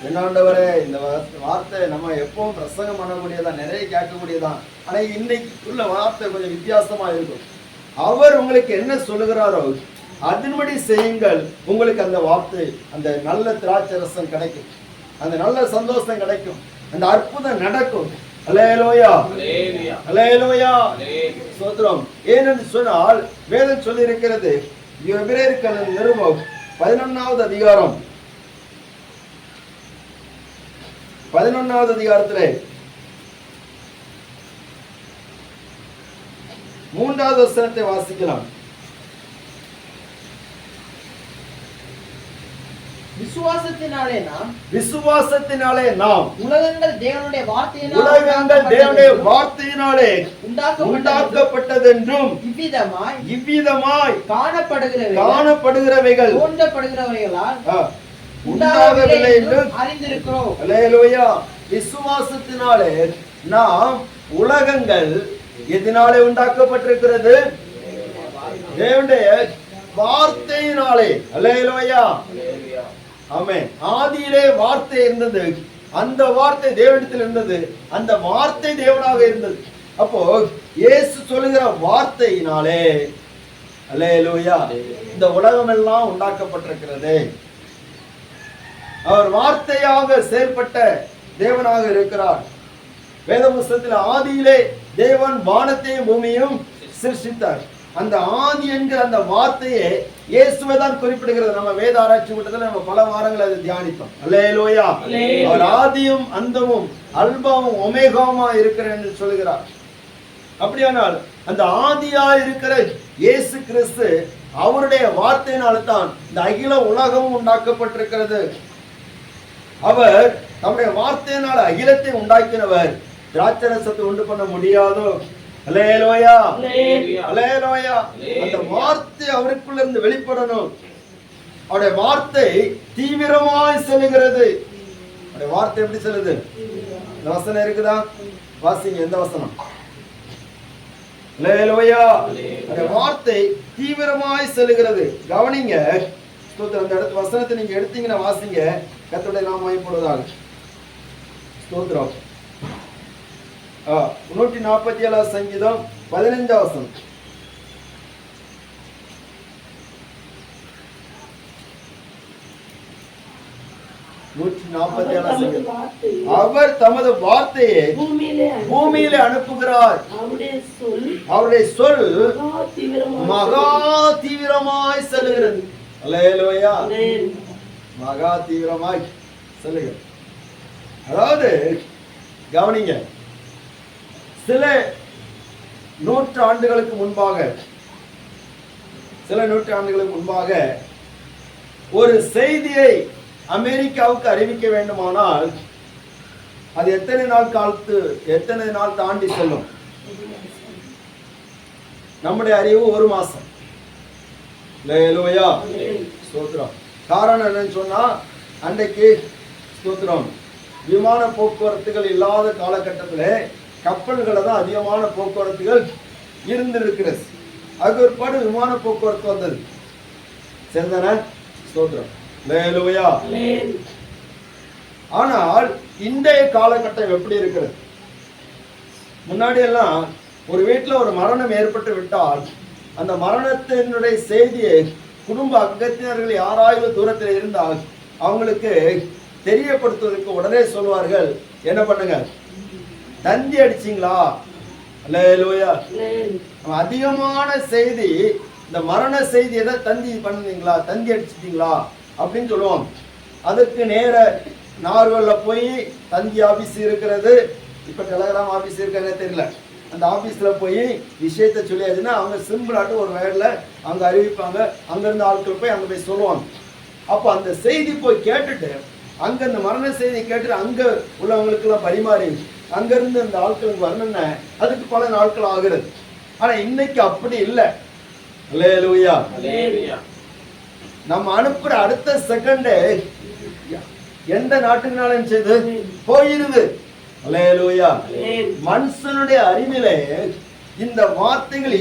என்னாண்டவரே, இந்த வார்த்தை நம்ம எப்பவும் பிரசங்கம் பண்ணக்கூடியதான், நிறைய கேட்கக்கூடியதான். ஆனா இன்னைக்கு உள்ள வார்த்தை கொஞ்சம் வித்தியாசமா இருக்கும். அவர் உங்களுக்கு என்ன சொல்லுகிறாரோ அதன்படி செய்யுங்கள், உங்களுக்கு அந்த வார்த்தை, அந்த நல்ல திராட்சரசம் கிடைக்கும், அந்த நல்ல சந்தோஷம் கிடைக்கும், அந்த அற்புதம் நடக்கும். அல்லேலூயா. அல்லேலூயா. ஸ்தோத்திரம். ஏனென்று சொன்னால் வேதம் சொல்லி இருக்கிறது, எபிரேயர் நிருபம் 11வது அதிகாரம் 11வது அதிகாரத்திலே 3வது வசனத்தை வாசிக்கலாம். விசுவாசத்தினாலே நாம் உலகங்கள் தேவனுடைய வார்த்தையினாலே உண்டாக்கப்பட்டதென்றும் இவ்விதமாய் காணப்படுகிறவைகள் உண்டாகவில்லை என்றும் அறிந்திருக்கிறோம். அல்லேலூயா. விசுவாசத்தினாலே நாம் உலகங்கள் எதனாலே உண்டாக்கப்பட்டிருக்கிறது? தேவனுடைய வார்த்தையினாலே. அல்லேலூயா. ஆமென். ஆதியிலே வார்த்தை இருந்தது, அந்த வார்த்தை தேவனிடத்தில் இருந்தது, அந்த வார்த்தை தேவனாக இருந்தது. அப்போ இயேசு சொல்லுகிற வார்த்தையினாலே, அல்லேலூயா, இந்த உலகம் எல்லாம் உண்டாக்கப்பட்டிருக்கிறது. அவர் வார்த்தையாக செயல்பட்ட தேவனாக இருக்கிறார். வேத புத்தகத்தில் ஆதியிலே தேவன் வானத்தையும் பூமியும் சிருஷ்டித்தார். அந்த ஆதி என்கிற அந்த வார்த்தையே இயேசுவை தான் குறிப்பிடுகிறது. நம்ம வேத ஆராய்ச்சி கூட்டத்தில் நம்ம பல வாரங்கள் அதை தியானித்தோம். அல்லேலூயா. அவர் ஆதியும் அந்தமும் அல்பாவும் ஒமேகாவுமா இருக்கிறார் என்று சொல்கிறார். அப்படியானால் அந்த ஆதியா இருக்கிற இயேசு கிறிஸ்து அவருடைய வார்த்தையினால்தான் இந்த அகில உலகமும் உண்டாக்கப்பட்டிருக்கிறது. அவர் நம்முடைய வார்த்தையினால் அகிலத்தை உண்டாக்கினவர். திராட்சரசத்தை உண்டு பண்ண முடியாதோ? அல்லேலூயா. அல்லேலூயா. அந்த வார்த்தை அவருக்குள்ள இருந்து வெளிப்படணும். அவருடைய வார்த்தை தீவிரமாய் செல்கிறது. அவருடைய வார்த்தை எப்படி செல்லுது? இந்த வசனம் இருக்குதா? வாசிங்க. எந்த வசனம்? அல்லேலூயா. அவருடைய வார்த்தை தீவிரமாய் செல்கிறது. கவனிங்க. ஸ்தோத்திரம். அந்த இடத்து வசனத்தை நீங்க எடுத்தீங்கன்னா வாசிங்க. கர்த்தருடைய நாமம் மகிமைப்படுவதாக. ஸ்தோத்திரம். 147 சங்கீதம் 15 வசனம். 147 அவர் தமது வார்த்தையை பூமியிலே அனுப்புகிறார். அவருடைய சொல் மகா தீவிரமாய் செல்லுகிறது. அல்லேலூயா. மகா தீவிரமாய் செல்லுகிறது. அதாவது கவனிங்க, சில நூற்றாண்டுகளுக்கு முன்பாக ஒரு செய்தியை அமெரிக்காவுக்கு அறிவிக்க வேண்டுமானால் அது எத்தனை நாள் தாண்டி செல்லும்? நம்முடைய அறிவு 1 மாசம். அல்லேலூயா. ஸ்தோத்திரம். காரணம் என்னன்னு சொன்னா, அன்றைக்கு ஸ்தோத்திரம் விமான போக்குவரத்துகள் இல்லாத காலகட்டத்தில் கப்பல்களை தான் அதிகமான போக்குவரத்துகள் இருந்திருக்கிறது. அதுக்கு ஒரு பாடு விமான போக்குவரத்து வந்தது. சரிதானே? ஸ்தோத்திரம். அல்லேலூயா. ஆனால் இன்றைய காலகட்டம் எப்படி இருக்கிறது? முன்னாடி எல்லாம் ஒரு வீட்டில் ஒரு மரணம் ஏற்பட்டு விட்டால் அந்த மரணத்தினுடைய செய்தியை குடும்ப அங்கத்தினர்கள் யாராவது தூரத்தில் இருந்தால் அவங்களுக்கு தெரியப்படுத்துவதற்கு உடனே சொல்வார்கள், என்ன பண்ணுங்க, தந்தி அடிச்சிங்களா? அல்லேலூயா. அதிகமான செய்தி இந்த மரண செய்தி எதை தந்தி பண்ணீங்களா, தந்தி அடிச்சிட்டீங்களா அப்படின்னு சொல்லுவாங்க. அதுக்கு நேர நார்வல்ல போய் தந்தி ஆபீஸ் இருக்கிறது, இப்ப டெலகிராம் ஆபீஸ் இருக்காங்க தெரியல, அந்த ஆபீஸ்ல போய் விஷயத்த சொல்லியாச்சுன்னா அவங்க சிம்பிளாட்டு ஒரு வேர்ல அங்க அறிவிப்பாங்க. அங்கிருந்து ஆட்கள் போய் அங்க போய் சொல்லுவாங்க. அப்ப அந்த செய்தி போய் கேட்டுட்டு அங்க இந்த மரண செய்தி கேட்டுட்டு அங்க உள்ளவங்களுக்கு எல்லாம் பரிமாறி அங்கிருந்து அந்த ஆட்களுக்கு வரணும்னா அதுக்கு பல நாட்கள் ஆகிறது. ஆனா இன்னைக்கு அப்படி இல்லை. அல்லேலூயா. நம்ம அனுப்புற அடுத்த செகண்டே எந்த நாட்டுக்குனாலும் செய்து போயிருது. அல்லேலூயா. மனுஷனுடைய அறிவிலே இந்த வார்த்தைகள்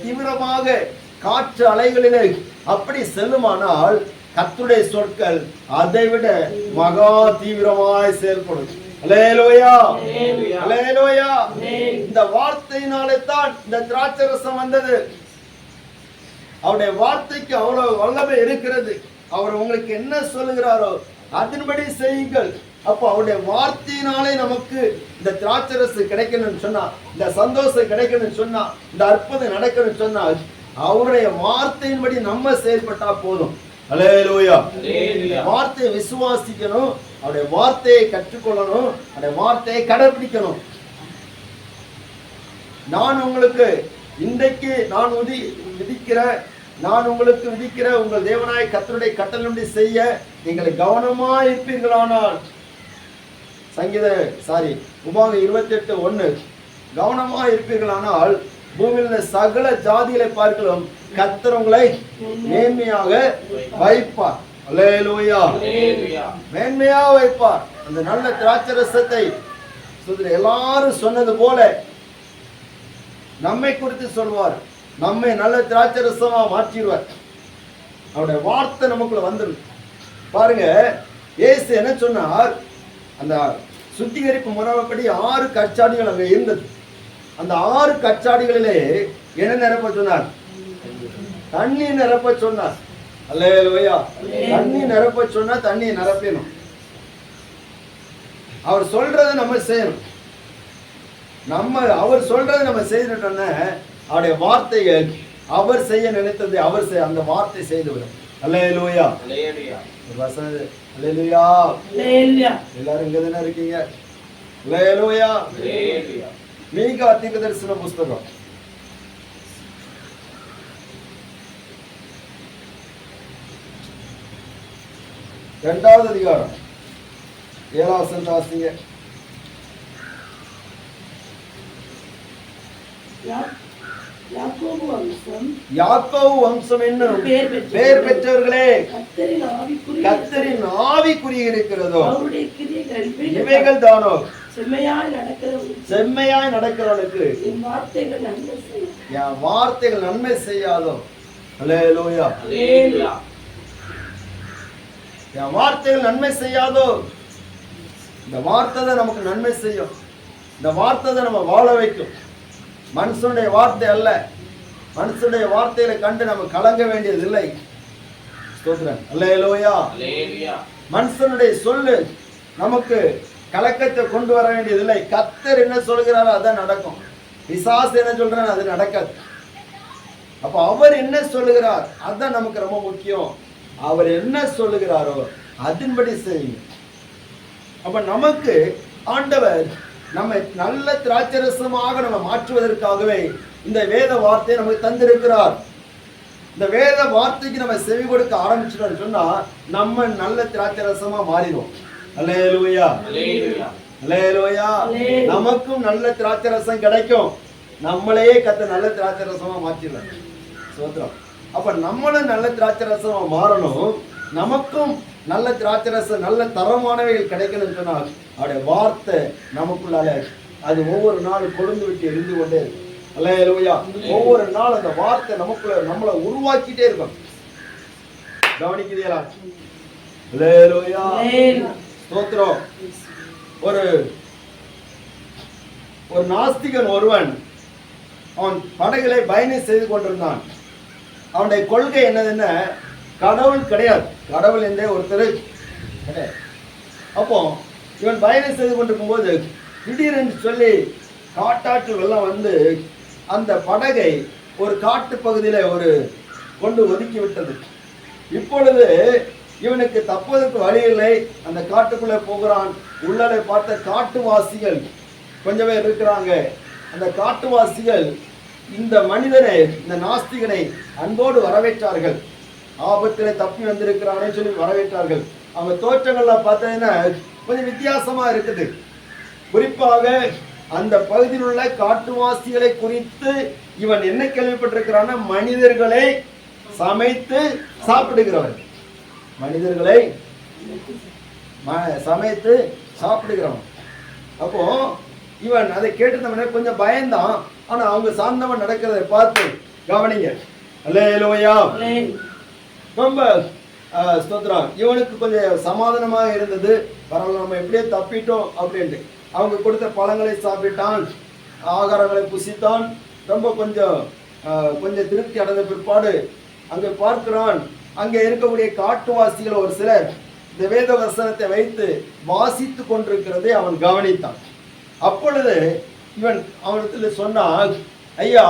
தீவிரமாக காற்று அலைகளிலே அப்படி செல்லுமானால் கர்த்தருடைய சொற்கள் அதை விட மகா தீவிரமாய் செயல்படும். அல்லேலூயா. அல்லேலூயா. இந்த வார்த்தையினாலே தான் இந்த திராட்சை ரசம் வந்தது. அவருடைய வார்த்தைக்கு அவ்வளவு வல்லமை இருக்கிறது. அவர் உங்களுக்கு என்ன சொல்லுகிறாரோ அதன்படி செய்யுங்கள். அப்போ அவருடைய வார்த்தையினாலே நமக்கு இந்த திராட்சை ரசம் கிடைக்கணும்னு சொன்னா, இந்த சந்தோஷம் கிடைக்கணும்னு சொன்னா, இந்த அற்புதம் நடக்கணும்னு சொன்னா அவருடைய வார்த்தையின்படி நம்ம செயல்பட்டா போதும். அல்லேலூயா. வார்த்தையை விசுவாசிக்கணும், அவருடைய வார்த்தையை கற்றுக்கொள்ளணும், அவருடைய வார்த்தையை கடைபிடிக்கணும். நான் உங்களுக்கு இன்றைக்கு நான் உங்களுக்கு விதிக்கிற உங்கள் தேவனாய் கர்த்தருடைய கட்டளை செய்ய நீங்கள் கவனமா இருப்பீர்களானால், உபாகம் 28:1, கவனமா இருப்பீர்களானால் பூமியில் சகல ஜாதிகளை பார்க்கலாம் கர்த்தர் உங்களை மேன்மையாக வைப்பார். அல்லேலூயா. மேன்மையாக வைப்பார். அந்த நல்ல திராட்சை ரசத்தை எல்லாரும் சொன்னது போல நம்மை குறித்து சொல்வார். நம்மை நல்ல திராட்சை ரசமா மாற்றிடுவார். அவருடைய வார்த்தை நமக்குள்ள வந்துடும். பாருங்க, இயேசு என்ன சொன்னார்? அந்த சுத்திகரிப்பு முறைப்படி 6 கற்சாடிகள் அங்க இருந்தது. அந்த 6 கற்சாடிகளிலே என்ன நிரப்ப சொன்னார்? தண்ணீர் நிரப்ப சொன்னார். அல்லேலூயா. தண்ணீர் நிரப்ப சொன்னா தண்ணீர் நிரப்பணும். அவர் சொல்றதை நம்ம செய்யணும். அவர் சொல்றதை நம்ம செய்துட்டோம்னா அவருடைய வார்த்தைகள் அவர் செய்ய நினைத்தது அந்த வார்த்தை செய்துவிடும். அல்லேலூயா. அல்லேலூயா. எல்லாரும் இங்க தானே இருக்கீங்க? அல்லேலூயா. மீகா தீர்க்கதரிசன புஸ்தகம் 2வது அதிகாரம் 7வது வசனம் வாசிங்க. யாக்கோபு வம்சம் என்னும் பெயர் பெற்றவர்களே, கர்த்தரின் ஆவி குறுகியிருக்கிறதோ இவைகள் தானோ செம்மையாய் நடக்கிறவனுக்கு என் வார்த்தைகள் நன்மை செய்யாதோ? அல்லேலூயா. என் வார்த்தைகள் நன்மை செய்யாதோ? இந்த வார்த்தை தான் நமக்கு நன்மை செய்யும். இந்த வார்த்தை தான் நம்ம வாழ வைக்கும். மனுஷனுடைய வார்த்தை அல்ல. மனுஷனுடைய வார்த்தையில கண்டு நம்ம கலங்க வேண்டியது இல்லை. ஸ்தோத்திரம். அல்லேலூயா. மனுஷனுடைய சொல்லு நமக்கு கலக்கத்தை கொண்டு வர வேண்டியதில்லை. கர்த்தர் என்ன சொல்கிறாரோ அதான் நடக்கும். பிசாசு என்ன சொல்றாரு அது நடக்காது. அப்ப அவர் என்ன சொல்லுகிறார் அதான் நமக்கு ரொம்ப முக்கியம். அவர் என்ன சொல்லுகிறாரோ அதன்படி செய்யுங்க. அப்ப நமக்கு ஆண்டவர் நம்ம நல்ல திராட்சரசமாக நம்ம மாற்றுவதற்காகவே இந்த வேத வார்த்தையை நமக்கு தந்திருக்கிறார். இந்த வேத வார்த்தைக்கு நம்ம செவி கொடுக்க ஆரம்பிச்சிட்டோம்னு சொன்னா நம்ம நல்ல திராட்சரசமா மாறிடும். அல்லேலூயா. அல்லேலூயா. நமக்கும் நல்ல திராட்சரசம் கிடைக்கும். நம்மளையே கர்த்தர் நல்ல திராட்சரசமா மாற்றிடுறார். ஸ்தோத்திரம். அப்ப நம்மளும் நல்ல திராட்சரசமா மாறணும். நமக்கும் நல்ல திராட்சரசம் நல்ல தரமானவைகள் கிடைக்கணும்னு சொன்னால் அவருடைய வார்த்தை நமக்குள்ளால அது ஒவ்வொரு நாளும் கொழுந்து விட்டு எரிந்து கொண்டே இருக்கும். அல்லேலூயா. ஒவ்வொரு நாள் அந்த வார்த்தை நமக்குள்ள நம்மளை உருவாக்கிட்டே இருக்கும். கவனிக்கிறீங்களா? அல்லேலூயா. ஸ்தோத்திரம். ஒரு நாஸ்திகன் ஒருவன் அவன் படகுகளை பயணம் செய்து கொண்டிருந்தான். அவனுடைய கொள்கை என்னதுன்னா கடவுள் கிடையாது, கடவுள் என்றே ஒருத்தர் கிடையாது. அப்போ இவன் பயணம் செய்து கொண்டிருக்கும் போது திடீரென்று சொல்லி காட்டாற்று வெள்ளம் வந்து அந்த படகை ஒரு காட்டு பகுதியில கொண்டு ஒதுக்கி விட்டது. இப்பொழுது இவனுக்கு தப்பதற்கு வழி இல்லை. அந்த காட்டுக்குள்ளே போகிறான். உள்ளே பார்த்த காட்டுவாசிகள் கொஞ்சம் பேர் இருக்கிறாங்க. அந்த காட்டுவாசிகள் இந்த மனிதனை, இந்த நாஸ்திகனை அன்போடு வரவேற்றார்கள். ஆபத்திலே தப்பி வந்திருக்கிறானே சொல்லி வரவேற்றார்கள். அவங்க தோற்றங்கள்லாம் பார்த்தீங்கன்னா கொஞ்சம் வித்தியாசமா இருக்குது. குறிப்பாக அந்த பகுதியில் உள்ள காட்டுவாசிகளை குறித்து இவன் என்ன கேள்விப்பட்டிருக்கிறான்னா மனிதர்களை சமைத்து சாப்பிடுகிறவன். மனிதர்களை சமைத்து சாப்பிடுகிறவன். அப்போ இவன் அதை கேட்டு கொஞ்சம் பயந்தான். ஆனா அவங்க சார்ந்தவன் நடக்கிறதை பார்த்து கவனிங்க. அல்லேலூயா. ரொம்ப ஸ்தோத்திரம். இவனுக்கு கொஞ்சம் சமாதானமாக இருந்தது. பரவாயில்ல, நம்ம எப்படியே தப்பிட்டோம் அப்படின்ட்டு அவங்க கொடுத்த பழங்களை சாப்பிட்டான், ஆகாரங்களை புசித்தான். ரொம்ப கொஞ்சம் திருப்தி அடைந்த பிற்பாடு அங்கே பார்க்கிறான், அங்கே இருக்கக்கூடிய காட்டுவாசிகள் ஒரு சிலர் இந்த வேத வசனத்தை வைத்து வாசித்து கொண்டிருக்கிறதை அவன் கவனித்தான். அப்பொழுது இவன் அவனிடத்தில் சொன்னான், ஐயா,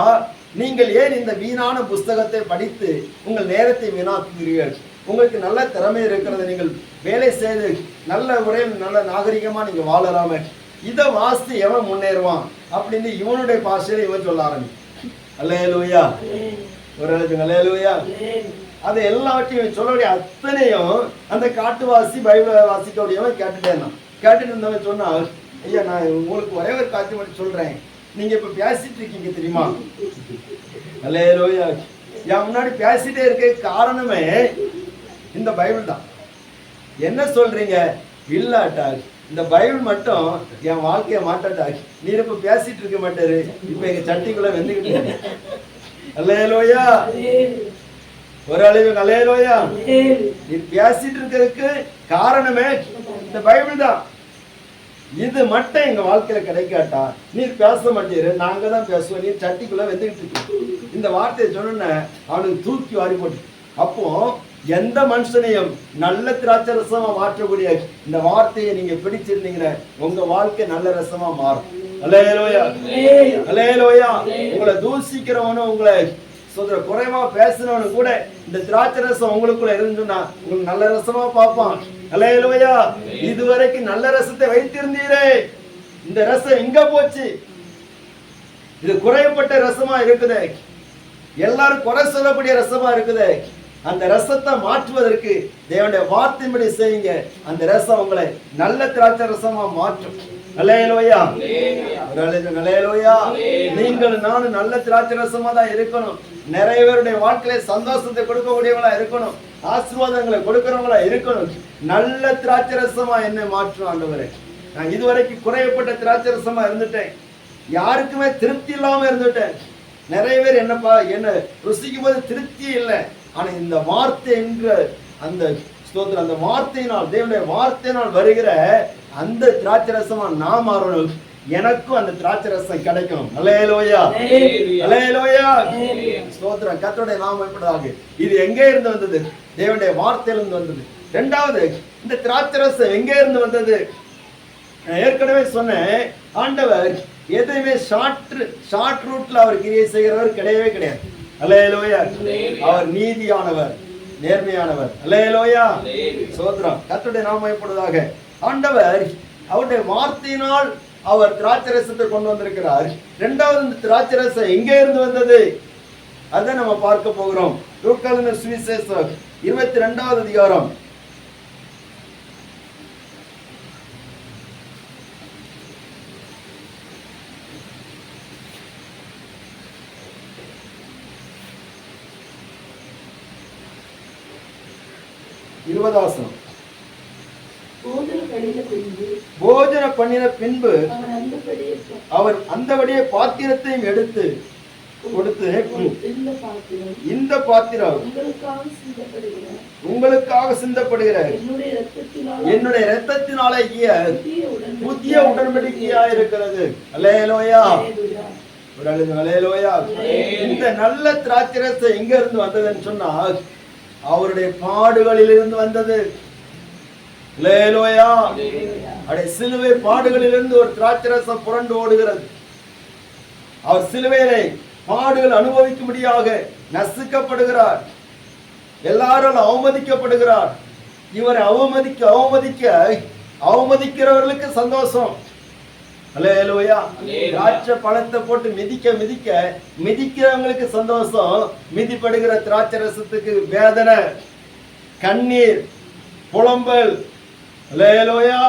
நீங்கள் ஏன் இந்த வீணான புஸ்தகத்தை படித்து உங்கள் நேரத்தை வீணாக்குகிறீர்கள்? உங்களுக்கு நல்ல திறமை இருக்கிறது, நீங்கள் வேலை செய்து நல்ல முறையில் நல்ல நாகரிகமா நீங்க வாழலாமே, இதை வாசித்து எவன் முன்னேறுவான் அப்படின்னு இவனுடைய பாஷையில இவன் சொல்ல ஆரம்பி. அல்லேலூயா. ஒரு அல்லேலூயா. அது எல்லாவற்றையும் சொல்லக்கூடிய அத்தனையும் அந்த காட்டுவாசி பைபிளை வாசிக்கக்கூடியவன் கேட்டுட்டே இருந்தான். கேட்டுட்டு இருந்தவன் சொன்னான், ஐயா, நான் உங்களுக்கு ஒரே ஒரு காட்சி மட்டும் சொல்றேன். நீங்க இப்ப பேசிட்டு இருக்கீங்க தெரியுமா? அல்லேலூயா. என் முன்னாடி பேசிட்டே இருக்க காரணமே இந்த பைபிள் தான். என்ன சொல்றீங்க? இல்லாட்டா இந்த பைபிள் மட்டும் என் வாழ்க்கையை மாட்டாட்டா நீர் இப்ப பேசிட்டு இருக்க மாட்டாரு, இப்ப எங்க சட்டிக்குள்ள வெந்துகிட்டு. அல்லேலூயா. ஒரு அளவு அல்லேலூயா. நீ பேசிட்டு இருக்கிறதுக்கு காரணமே இந்த பைபிள் தான். இது மட்டும் எங்க வாழ்க்கையில கிடைக்காட்டா நீர் பேச மாட்டீரு, நாங்க தான் பேசுவோம், நீர் சட்டிக்குள்ள வெந்துகிட்டு இருக்கு. இந்த வார்த்தையை சொன்ன அவனுக்கு தூக்கி வாரி போட்டு. அப்போ எந்த மனுஷனையும் நல்ல திராட்சை ரசமா மாற்றக்கூடிய இந்த வார்த்தையை நீங்க பிடிச்சிருந்தீங்கன்னா உங்க வாழ்க்கை நல்ல ரசமா மாறும். அல்லேலூயா. அல்லேலூயா. உங்களை தூசிக்கிறவனும் உங்களை குறைவா பேசுறவனு கூட இந்த திராட்சை ரசம் உங்களுக்குள்ள இருந்துன்னா உங்களுக்கு நல்ல ரசமா பார்ப்பான். அல்லேலூயா. இதுவரைக்கும் நல்ல ரசத்தை வைத்திருந்தீரே, இந்த ரசம் எங்க போச்சு? இது குறையப்பட்ட ரசமா இருக்குது, எல்லாரும் குறை சொல்லக்கூடிய ரசமா இருக்குது. அந்த ரசத்தை மாற்றுவதற்கு தேவனுடைய வார்த்தையின்படி செய்யுங்க. அந்த ரசம் உங்களை நல்ல திராட்சை ரசமா மாற்றும். அல்லேலூயா. அல்லேலூயா. நீங்கள் நானும் நல்ல திராட்சை ரசமா தான் இருக்கணும். நிறைய பேருடைய வாழ்க்கையில சந்தோஷத்தை கொடுக்கக்கூடியவங்களா இருக்கணும், ஆசீர்வாதங்களை கொடுக்கிறவங்களா இருக்கணும். நல்ல திராட்சை ரசமா என்னை மாற்றும் ஆண்டவரே. நான் இதுவரைக்கும் குறையப்பட்ட திராட்சை ரசமா இருந்துட்டேன், யாருக்குமே திருப்தி இல்லாம இருந்துட்டேன். நிறைய பேர் என்ன ருசிக்கும் போது திருப்தி இல்லை. ஆனா இந்த வார்த்தை என்ற அந்த ஸ்தோத்திரம், அந்த வார்த்தையினால், தேவனுடைய வார்த்தையினால் வருகிற அந்த திராட்சை ரசமா நான் மாறணும். எனக்கும் அந்த திராட்சை ரசம் கிடைக்கும். அல்லேலூயா, அல்லேலூயா, ஸ்தோத்திரம். கர்த்தருடைய நாமம் மகிமைப்படுவதாக. இது எங்கே இருந்து வந்தது? தேவனுடைய வார்த்தையிலிருந்து வந்தது. இரண்டாவது, இந்த திராட்சை ரசம் எங்கே இருந்து வந்தது? நான் ஏற்கனவே சொன்னேன், ஆண்டவர் எதையுமே ஷார்ட் ரூட்ல அவர் கிரியை செய்கிறவர் கிடையவே கிடையாது. அல்லேலூயா, அவர் நீதியானவர், நேர்மையானவர். அல்லேலூயா, ஸ்தோத்திரம். கர்த்தருடைய நாமம் மகிமைப்படுவதாக. ஆண்டவர் அவருடைய வார்த்தையினால் அவர் திராட்சை ரசத்தை கொண்டு வந்திருக்கிறார். இரண்டாவது, இந்த திராட்சை ரசம் எங்கே இருந்து வந்தது? அதை நம்ம பார்க்க போகிறோம். லூக்கா சுவிசேஷம் 22வது அதிகாரம் 20வது வசனம். போஜன பண்ணின பின்பு அவர் அந்தபடியே பாத்திரத்தையும் எடுத்து கொடுத்து, இந்த பாத்திரம் உங்களுக்காக சிந்தப்படுகிற என்னுடைய இரத்தத்தினாலே புதிய உடன்படிக்கையா இருக்கிறது. அல்லேலூயா, அல்லேலூயா. இந்த நல்ல திராட்சை ரசம் எங்க இருந்து வந்ததுன்னு சொன்னால் அவருடைய பாடுகளில் இருந்து வந்தது. அல்லேலூயா, சிலுவை பாடுகளிலிருந்து ஒரு திராட்சை ரசம் புரண்டு ஓடுகிறது. அவர் சிலுவையிலே பாடுகள் அனுபவிக்கும்படியாக நசுக்கப்படுகிறார், எல்லாரும் அவமதிக்கப்படுகிறார். இவரை அவமதிக்கிறவர்களுக்கு சந்தோஷம். அல்லேலூயா, திராட்சை பழத்தை போட்டு மிதிக்கிறவங்களுக்கு சந்தோஷம். மிதிப்படுகிற திராட்சை ரசத்துக்கு வேதனை, கண்ணீர், புலம்பல். அல்லேலூயா,